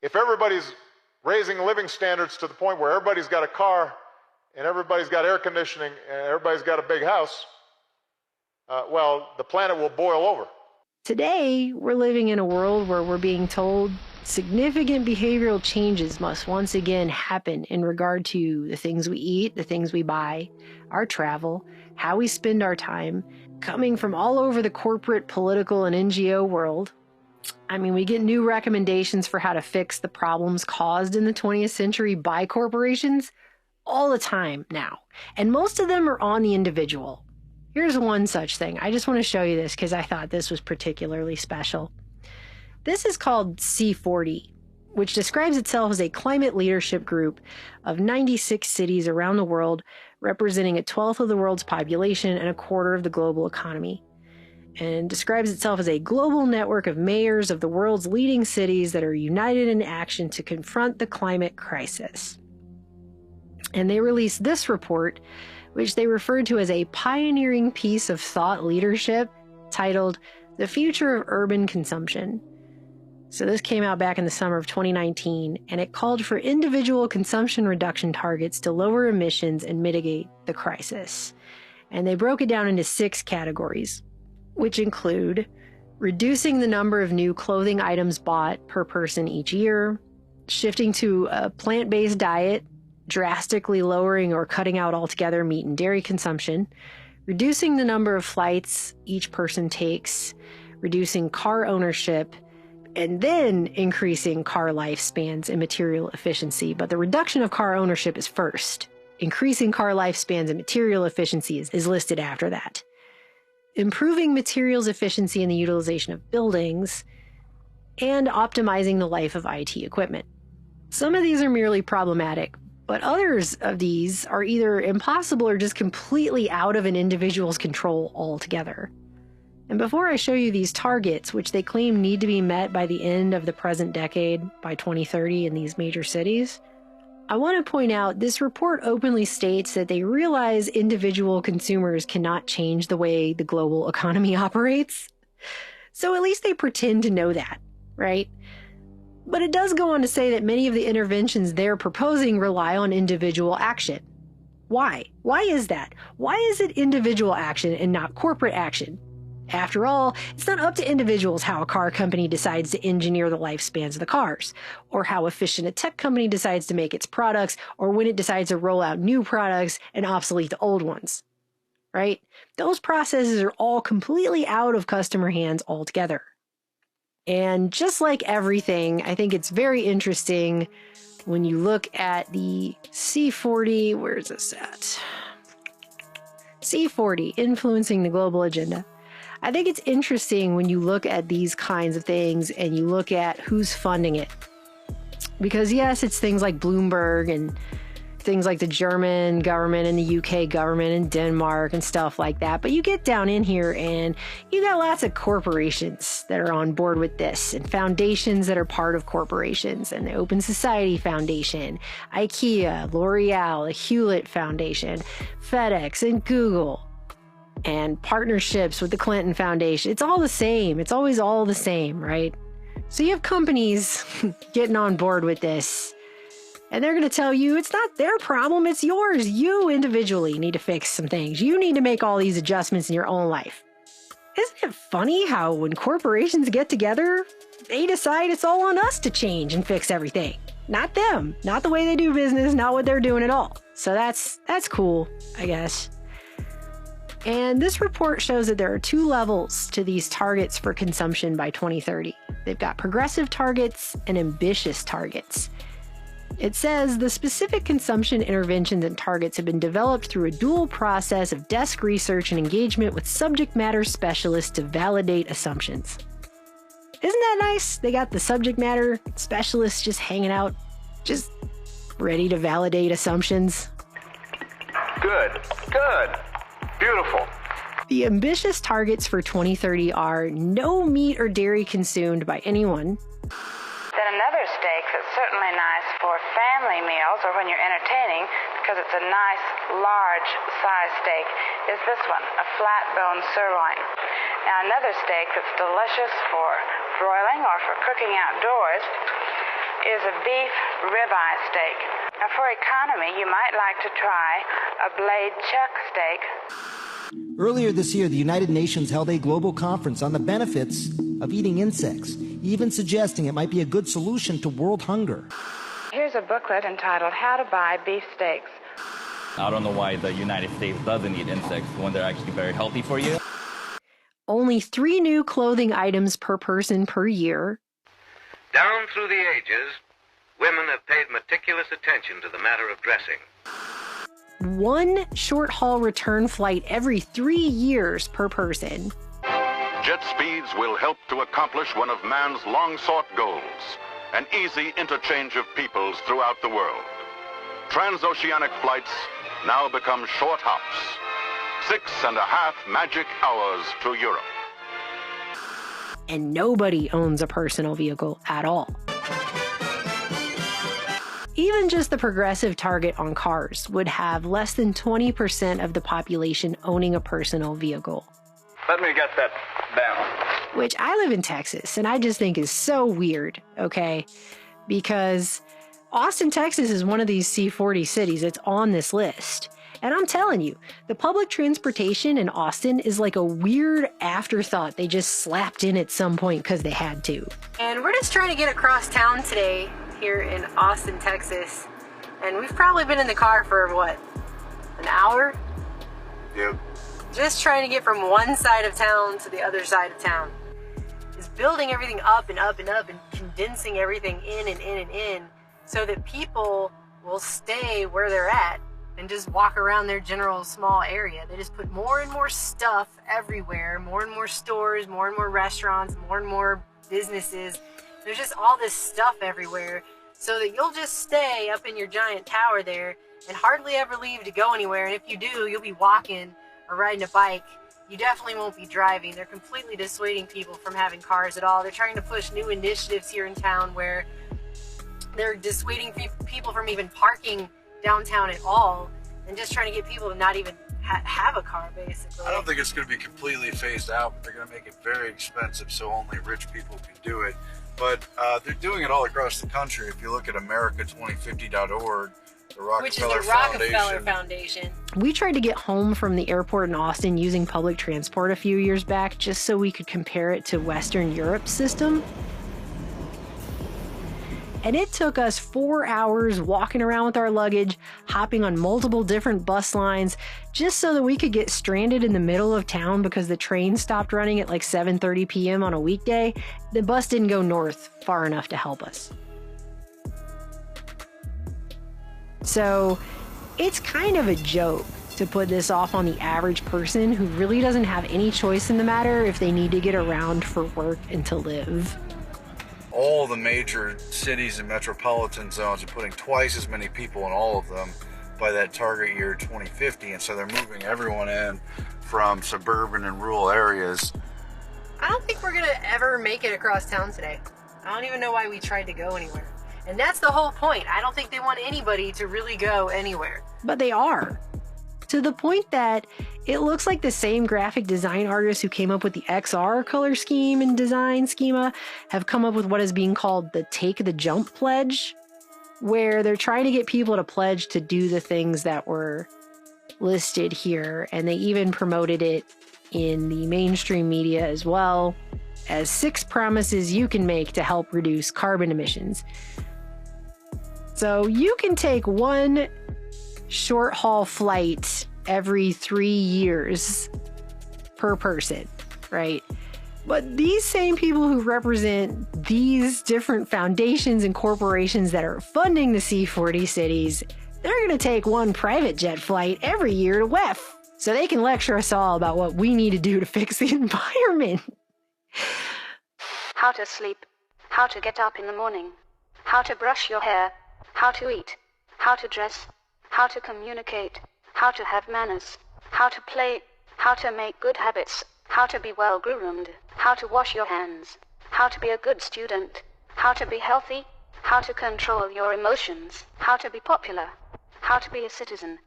If everybody's raising living standards to the point where everybody's got a car and everybody's got air conditioning and everybody's got a big house, well, the planet will boil over. Today, we're living in a world where we're being told significant behavioral changes must once again happen in regard to the things we eat, the things we buy, our travel, how we spend our time, coming from all over the corporate, political, and NGO world. I mean, we get new recommendations for how to fix the problems caused in the 20th century by corporations all the time now. And most of them are on the individual. Here's one such thing. I just want to show you this because I thought this was particularly special. This is called C40, which describes itself as a climate leadership group of 96 cities around the world, representing a 12th of the world's population and a quarter of the global economy, and describes itself as a global network of mayors of the world's leading cities that are united in action to confront the climate crisis. And they released this report, which they referred to as a pioneering piece of thought leadership titled The Future of Urban Consumption. So this came out back in the summer of 2019, and it called for individual consumption reduction targets to lower emissions and mitigate the crisis. And they broke it down into 6 categories, which include reducing the number of new clothing items bought per person each year, shifting to a plant-based diet, drastically lowering or cutting out altogether meat and dairy consumption, reducing the number of flights each person takes, reducing car ownership, and then increasing car lifespans and material efficiency. But the reduction of car ownership is first. Increasing car lifespans and material efficiency is listed after that. Improving materials efficiency and the utilization of buildings, and optimizing the life of IT equipment. Some of these are merely problematic, but others of these are either impossible or just completely out of an individual's control altogether. And before I show you these targets, which they claim need to be met by the end of the present decade, by 2030 in these major cities, I want to point out this report openly states that they realize individual consumers cannot change the way the global economy operates. So at least they pretend to know that, right? But it does go on to say that many of the interventions they're proposing rely on individual action. Why? Why is that? Why is it individual action and not corporate action? After all, it's not up to individuals how a car company decides to engineer the lifespans of the cars, or how efficient a tech company decides to make its products, or when it decides to roll out new products and obsolete the old ones. Right? Those processes are all completely out of customer hands altogether. And just like everything, I think it's very interesting when you look at the C40, where's this at? C40, influencing the global agenda. I think it's interesting when you look at these kinds of things and you look at who's funding it. Because yes, it's things like Bloomberg and things like the German government and the UK government and Denmark and stuff like that. But you get down in here and you got lots of corporations that are on board with this, and foundations that are part of corporations, and the Open Society Foundation, IKEA, L'Oreal, the Hewlett Foundation, FedEx, and Google. And partnerships with the Clinton Foundation. It's all the same. It's always all the same, right? So you have companies getting on board with this, and they're going to tell you it's not their problem, it's yours. You individually need to fix some things. You need to make all these adjustments in your own life. Isn't it funny how when corporations get together, they decide it's all on us to change and fix everything? Not them. Not the way they do business, not what they're doing at all. So that's cool, I guess. And this report shows that there are two levels to these targets for consumption by 2030. They've got progressive targets and ambitious targets. It says the specific consumption interventions and targets have been developed through a dual process of desk research and engagement with subject matter specialists to validate assumptions. Isn't that nice? They got the subject matter specialists just hanging out, just ready to validate assumptions. Good. Beautiful. The ambitious targets for 2030 are no meat or dairy consumed by anyone. Then another steak that's certainly nice for family meals or when you're entertaining, because it's a nice, large size steak, is this one, a flat bone sirloin. Now another steak that's delicious for broiling or for cooking outdoors is a beef ribeye steak. Now for economy, you might like to try a blade chuck steak. Earlier this year, the United Nations held a global conference on the benefits of eating insects, even suggesting it might be a good solution to world hunger. Here's a booklet entitled How to Buy Beef Steaks. I don't know why the United States doesn't eat insects when they're actually very healthy for you. Only 3 new clothing items per person per year. Down through the ages, women have paid meticulous attention to the matter of dressing. 1 short-haul return flight every 3 years per person. Jet speeds will help to accomplish one of man's long-sought goals, an easy interchange of peoples throughout the world. Transoceanic flights now become short hops. 6.5 magic hours to Europe. And nobody owns a personal vehicle at all. Even just the progressive target on cars would have less than 20% of the population owning a personal vehicle. Let me get that down. Which I live in Texas, and I just think is so weird, okay? Because Austin, Texas is one of these C40 cities that's on this list. And I'm telling you, the public transportation in Austin is like a weird afterthought they just slapped in at some point because they had to. And we're just trying to get across town today here in Austin, Texas. And we've probably been in the car for what, an hour? Yep. Just trying to get from one side of town to the other side of town. Just building everything up and up and up and condensing everything in and in and in so that people will stay where they're at and just walk around their general small area. They just put more and more stuff everywhere, more and more stores, more and more restaurants, more and more businesses, There's just all this stuff everywhere, so that you'll just stay up in your giant tower there and hardly ever leave to go anywhere. And if you do, you'll be walking or riding a bike. You definitely won't be driving. They're completely dissuading people from having cars at all. They're trying to push new initiatives here in town where they're dissuading people from even parking downtown at all, and just trying to get people to not even have a car, basically. I don't think it's going to be completely phased out, but they're going to make it very expensive so only rich people can do it. But they're doing it all across the country. If you look at America2050.org, which is the Rockefeller Foundation. We tried to get home from the airport in Austin using public transport a few years back just so we could compare it to Western Europe's system. And it took us 4 hours walking around with our luggage, hopping on multiple different bus lines, just so that we could get stranded in the middle of town because the train stopped running at like 7:30 p.m. on a weekday. The bus didn't go north far enough to help us. So it's kind of a joke to put this off on the average person who really doesn't have any choice in the matter if they need to get around for work and to live. All the major cities and metropolitan zones are putting twice as many people in all of them by that target year 2050, and so they're moving everyone in from suburban and rural areas. I don't think we're gonna ever make it across town today. I don't even know why we tried to go anywhere. And that's the whole point. I don't think they want anybody to really go anywhere. But they are. To the point that it looks like the same graphic design artists who came up with the XR color scheme and design schema have come up with what is being called the Take the Jump Pledge, where they're trying to get people to pledge to do the things that were listed here. And they even promoted it in the mainstream media as well as 6 promises you can make to help reduce carbon emissions. So you can take one short haul flight every 3 years per person, right? But these same people who represent these different foundations and corporations that are funding the C40 cities, they're going to take one private jet flight every year to WEF so they can lecture us all about what we need to do to fix the environment. How to sleep, how to get up in the morning, how to brush your hair, how to eat, how to dress, how to communicate, how to have manners, how to play, how to make good habits, how to be well groomed, how to wash your hands, how to be a good student, how to be healthy, how to control your emotions, how to be popular, how to be a citizen,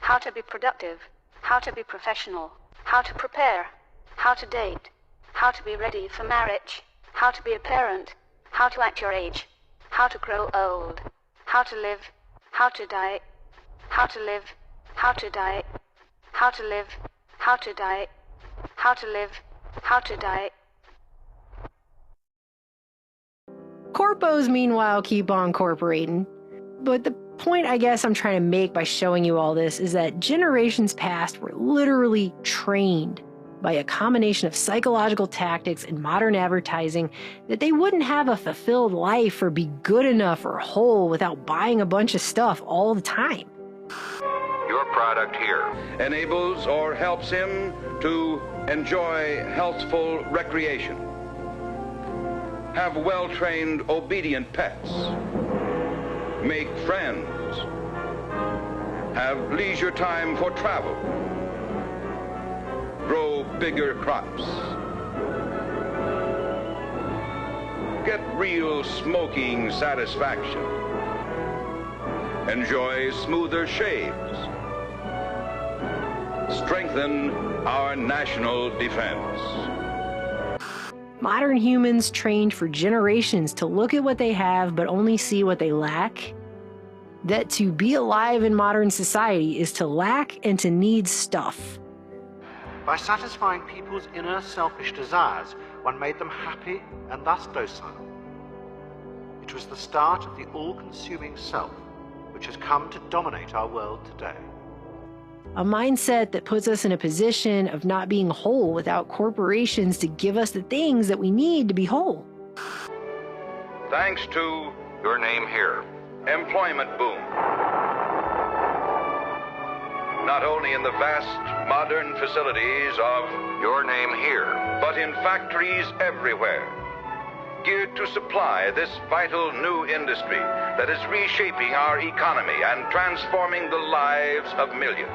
how to be productive, how to be professional, how to prepare, how to date, how to be ready for marriage, how to be a parent, how to act your age, how to grow old, how to live, how to die, how to live, how to die, how to live, how to die, how to live, how to die. Corpos, meanwhile, keep on corporating. But the point I guess I'm trying to make by showing you all this is that generations past were literally trained by a combination of psychological tactics and modern advertising that they wouldn't have a fulfilled life or be good enough or whole without buying a bunch of stuff all the time. Your product here enables or helps him to enjoy healthful recreation, have well-trained, obedient pets, make friends, have leisure time for travel, grow bigger crops, get real smoking satisfaction, enjoy smoother shaves, strengthen our national defense. Modern humans trained for generations to look at what they have but only see what they lack. That to be alive in modern society is to lack and to need stuff. By satisfying people's inner selfish desires, one made them happy and thus docile. It was the start of the all-consuming self, which has come to dominate our world today. A mindset that puts us in a position of not being whole without corporations to give us the things that we need to be whole. Thanks to your name here, employment boom. Not only in the vast modern facilities of your name here, but in factories everywhere. geared to supply this vital new industry that is reshaping our economy and transforming the lives of millions.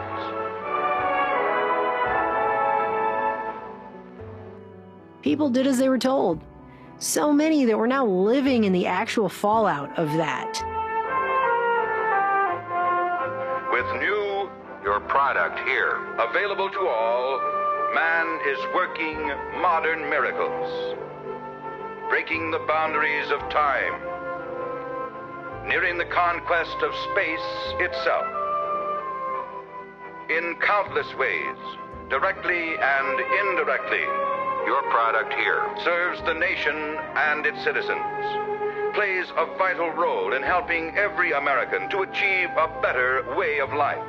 People did as they were told. So many that we're now living in the actual fallout of that. With new, your product here, available to all, man is working modern miracles, breaking the boundaries of time, nearing the conquest of space itself. In countless ways, directly and indirectly, your product here serves the nation and its citizens, plays a vital role in helping every American to achieve a better way of life.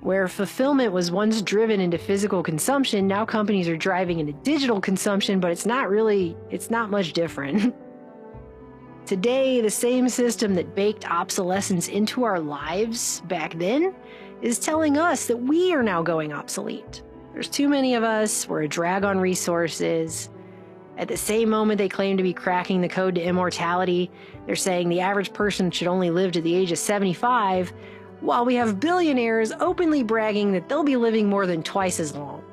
Where fulfillment was once driven into physical consumption, now companies are driving into digital consumption, but it's not much different. Today, the same system that baked obsolescence into our lives back then is telling us that we are now going obsolete. There's too many of us, we're a drag on resources. At the same moment they claim to be cracking the code to immortality, they're saying the average person should only live to the age of 75, while we have billionaires openly bragging that they'll be living more than twice as long.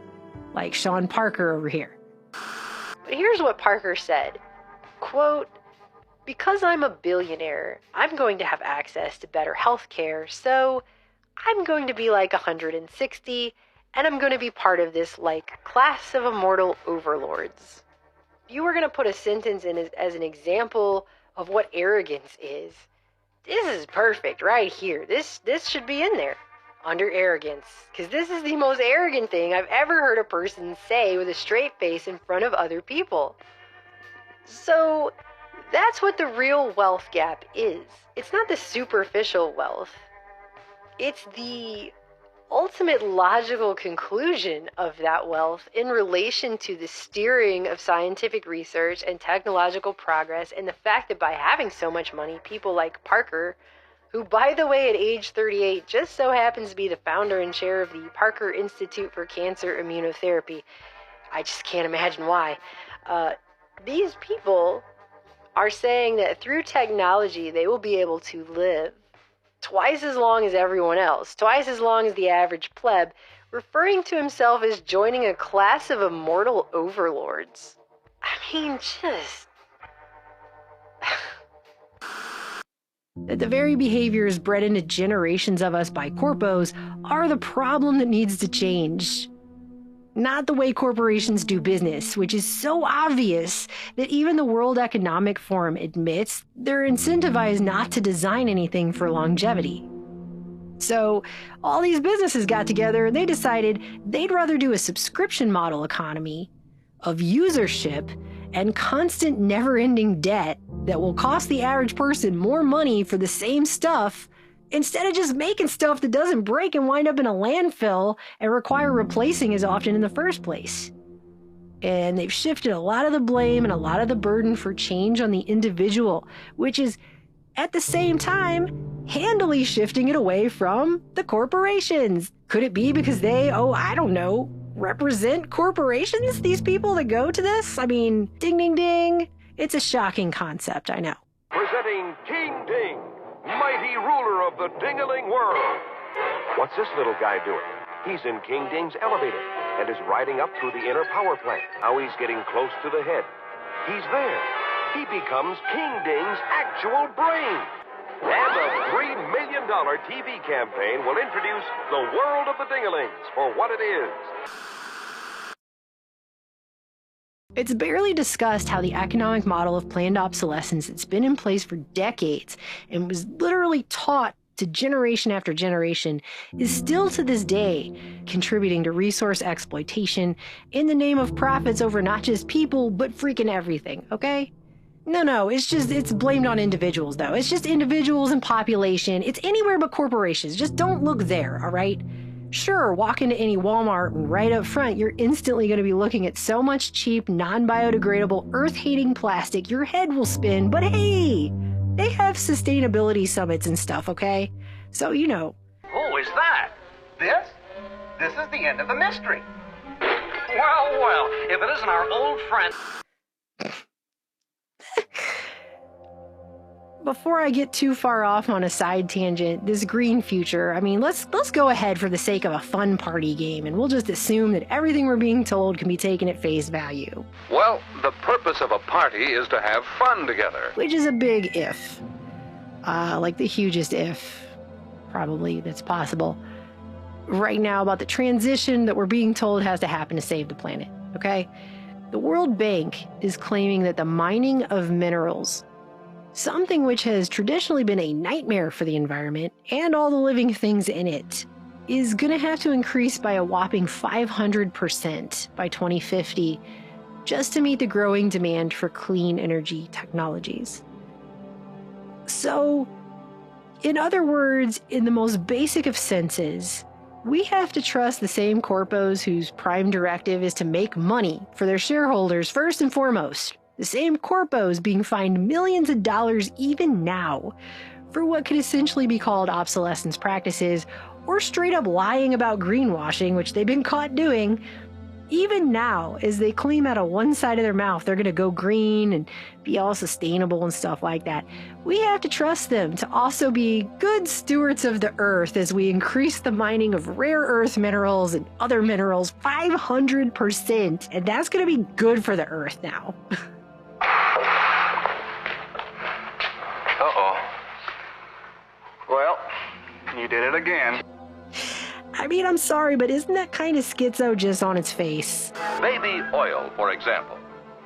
Like Sean Parker over here. But here's what Parker said, quote, "Because I'm a billionaire, I'm going to have access to better health care, so I'm going to be like 160, and I'm going to be part of this, like, class of immortal overlords." If you were going to put a sentence in as an example of what arrogance is, this is perfect right here. This should be in there, under arrogance, because this is the most arrogant thing I've ever heard a person say with a straight face in front of other people. So that's what the real wealth gap is. It's not the superficial wealth. It's the ultimate logical conclusion of that wealth in relation to the steering of scientific research and technological progress, and the fact that by having so much money, people like Parker, who, by the way, at age 38, just so happens to be the founder and chair of the Parker Institute for Cancer Immunotherapy. I just can't imagine why. These people are saying that through technology, they will be able to live twice as long as everyone else, twice as long as the average pleb, referring to himself as joining a class of immortal overlords. I mean, just... That the very behaviors bred into generations of us by corpos are the problem that needs to change. Not the way corporations do business, which is so obvious that even the World Economic Forum admits they're incentivized not to design anything for longevity. So all these businesses got together and they decided they'd rather do a subscription model economy of usership and constant never-ending debt that will cost the average person more money for the same stuff, instead of just making stuff that doesn't break and wind up in a landfill and require replacing as often in the first place. And they've shifted a lot of the blame and a lot of the burden for change on the individual, which is, at the same time, handily shifting it away from the corporations. Could it be because they, I don't know, represent corporations, these people that go to this? I mean, ding, ding, ding. It's a shocking concept, I know. Presenting King Ding, mighty ruler of the ding-a-ling world. What's this little guy doing? He's in King Ding's elevator and is riding up through the inner power plant. Now he's getting close to the head. He's there. He becomes King Ding's actual brain. And a $3 million TV campaign will introduce the world of the ding-a-lings for what it is. It's barely discussed how the economic model of planned obsolescence that's been in place for decades and was literally taught to generation after generation is still to this day contributing to resource exploitation in the name of profits over not just people, but freaking everything, okay? No, it's blamed on individuals, though. It's just individuals and population. It's anywhere but corporations. Just don't look there, all right? Sure, walk into any Walmart and right up front, you're instantly going to be looking at so much cheap, non-biodegradable, earth-hating plastic, your head will spin. But hey, they have sustainability summits and stuff, okay? So, you know. Who is that? This? This is the end of the mystery. Well, if it isn't our old friend... before I get too far off on a side tangent, this green future, I mean, let's go ahead for the sake of a fun party game, and we'll just assume that everything we're being told can be taken at face value. Well, the purpose of a party is to have fun together. Which is a big if. Like the hugest if, probably, that's possible. Right now, about the transition that we're being told has to happen to save the planet, okay? The World Bank is claiming that the mining of minerals, something which has traditionally been a nightmare for the environment and all the living things in it, is going to have to increase by a whopping 500% by 2050 just to meet the growing demand for clean energy technologies. So, in other words, in the most basic of senses, we have to trust the same corpos whose prime directive is to make money for their shareholders first and foremost. The same corpos being fined millions of dollars even now for what could essentially be called obsolescence practices, or straight up lying about greenwashing, which they've been caught doing. Even now, as they claim out of one side of their mouth they're going to go green and be all sustainable and stuff like that, we have to trust them to also be good stewards of the earth as we increase the mining of rare earth minerals and other minerals 500%, and that's going to be good for the earth now. Uh-oh. Well, you did it again. I mean, I'm sorry, but isn't that kind of schizo just on its face? Baby oil, for example.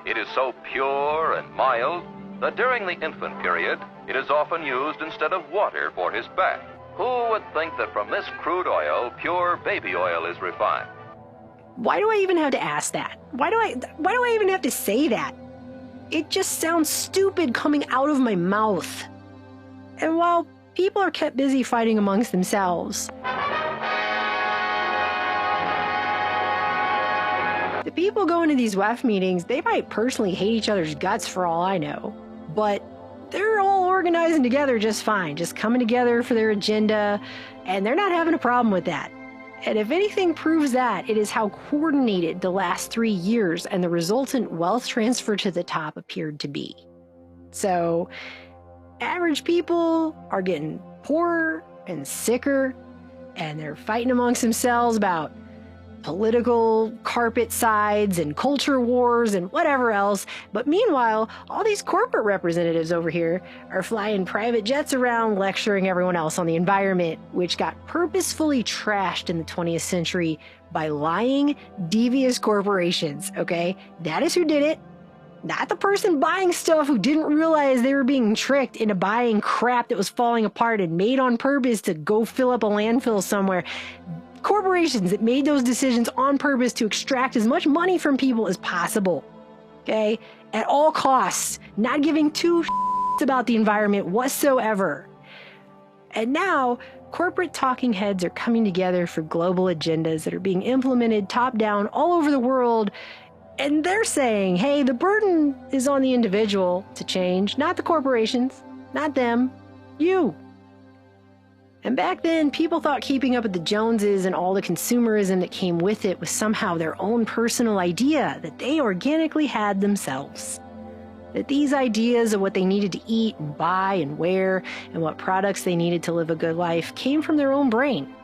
It is so pure and mild that during the infant period, it is often used instead of water for his bath. Who would think that from this crude oil, pure baby oil is refined? Why do I even have to ask that? Why do I even have to say that? It just sounds stupid coming out of my mouth. And while people are kept busy fighting amongst themselves, the people going to these WEF meetings, they might personally hate each other's guts for all I know, but they're all organizing together just fine, just coming together for their agenda, and they're not having a problem with that. And if anything proves that, it is how coordinated the last 3 years and the resultant wealth transfer to the top appeared to be. So, average people are getting poorer and sicker, and they're fighting amongst themselves about political carpet sides and culture wars and whatever else. But meanwhile, all these corporate representatives over here are flying private jets around lecturing everyone else on the environment, which got purposefully trashed in the 20th century by lying, devious corporations, okay? That is who did it. Not the person buying stuff who didn't realize they were being tricked into buying crap that was falling apart and made on purpose to go fill up a landfill somewhere. Corporations that made those decisions on purpose to extract as much money from people as possible, okay? At all costs, not giving two shits about the environment whatsoever. And now, corporate talking heads are coming together for global agendas that are being implemented top-down all over the world, and they're saying, hey, the burden is on the individual to change, not the corporations, not them, you. And back then, people thought keeping up with the Joneses and all the consumerism that came with it was somehow their own personal idea that they organically had themselves. That these ideas of what they needed to eat and buy and wear and what products they needed to live a good life came from their own brain.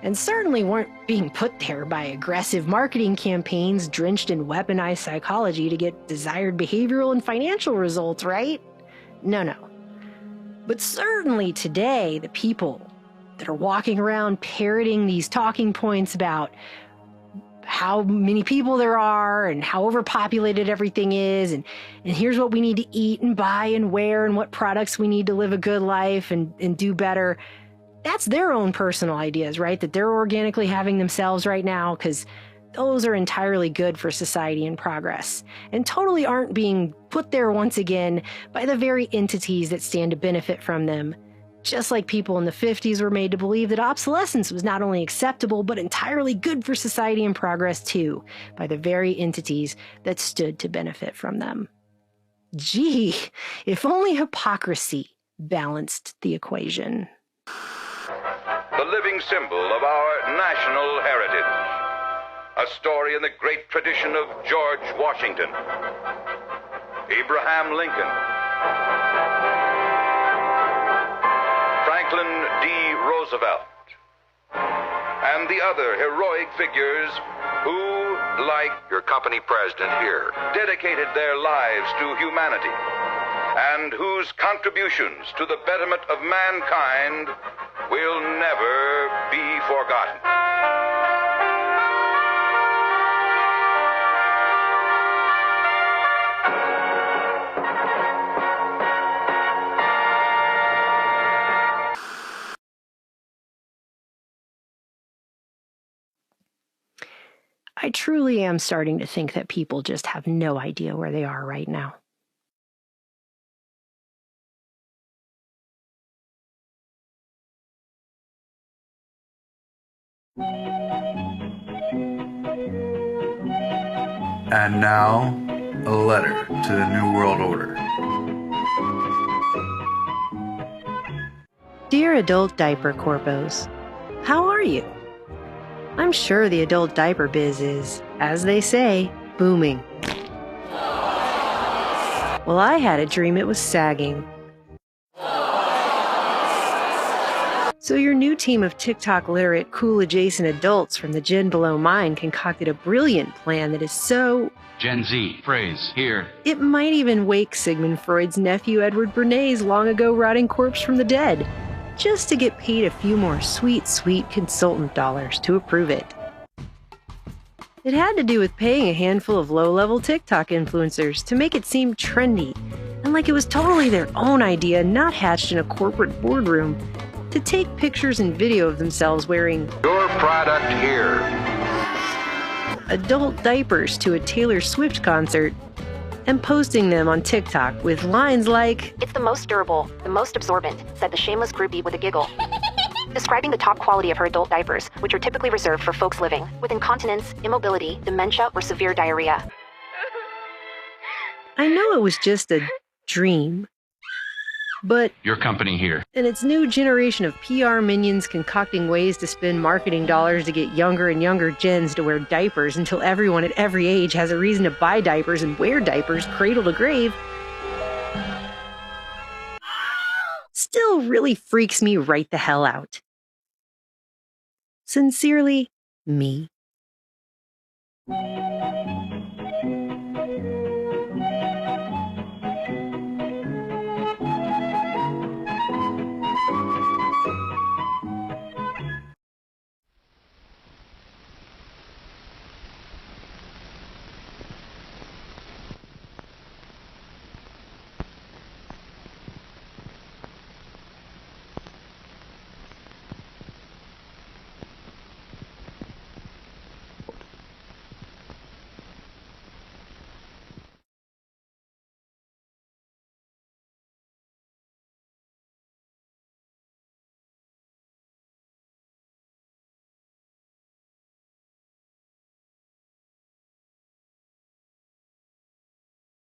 And certainly weren't being put there by aggressive marketing campaigns drenched in weaponized psychology to get desired behavioral and financial results, right? No. But certainly today, the people that are walking around parroting these talking points about how many people there are and how overpopulated everything is, and here's what we need to eat and buy and wear and what products we need to live a good life and do better. That's their own personal ideas, right? That they're organically having themselves right now, because those are entirely good for society and progress, and totally aren't being put there once again by the very entities that stand to benefit from them. Just like people in the 50s were made to believe that obsolescence was not only acceptable, but entirely good for society and progress too, by the very entities that stood to benefit from them. Gee, if only hypocrisy balanced the equation. The living symbol of our national heritage. A story in the great tradition of George Washington, Abraham Lincoln, Franklin D. Roosevelt, and the other heroic figures who, like your company president here, dedicated their lives to humanity, and whose contributions to the betterment of mankind will never be forgotten. I truly am starting to think that people just have no idea where they are right now. And now, a letter to the New World Order. Dear Adult Diaper Corpos, how are you? I'm sure the adult diaper biz is, as they say, booming. Well, I had a dream it was sagging. So your new team of TikTok-literate, cool-adjacent adults from the gen below mine concocted a brilliant plan that is so... Gen Z, phrase, here. It might even wake Sigmund Freud's nephew Edward Bernays' long-ago rotting corpse from the dead, just to get paid a few more sweet, sweet consultant dollars to approve it. It had to do with paying a handful of low-level TikTok influencers to make it seem trendy, and like it was totally their own idea, not hatched in a corporate boardroom, to take pictures and video of themselves wearing your product here. Adult diapers to a Taylor Swift concert, and posting them on TikTok with lines like, "It's the most durable, the most absorbent," said the shameless groupie with a giggle. Describing the top quality of her adult diapers, which are typically reserved for folks living with incontinence, immobility, dementia, or severe diarrhea. I know it was just a dream, but Your company here. in its new generation of PR minions concocting ways to spend marketing dollars to get younger and younger gens to wear diapers until everyone at every age has a reason to buy diapers and wear diapers cradle to grave, still really freaks me right the hell out. Sincerely, me.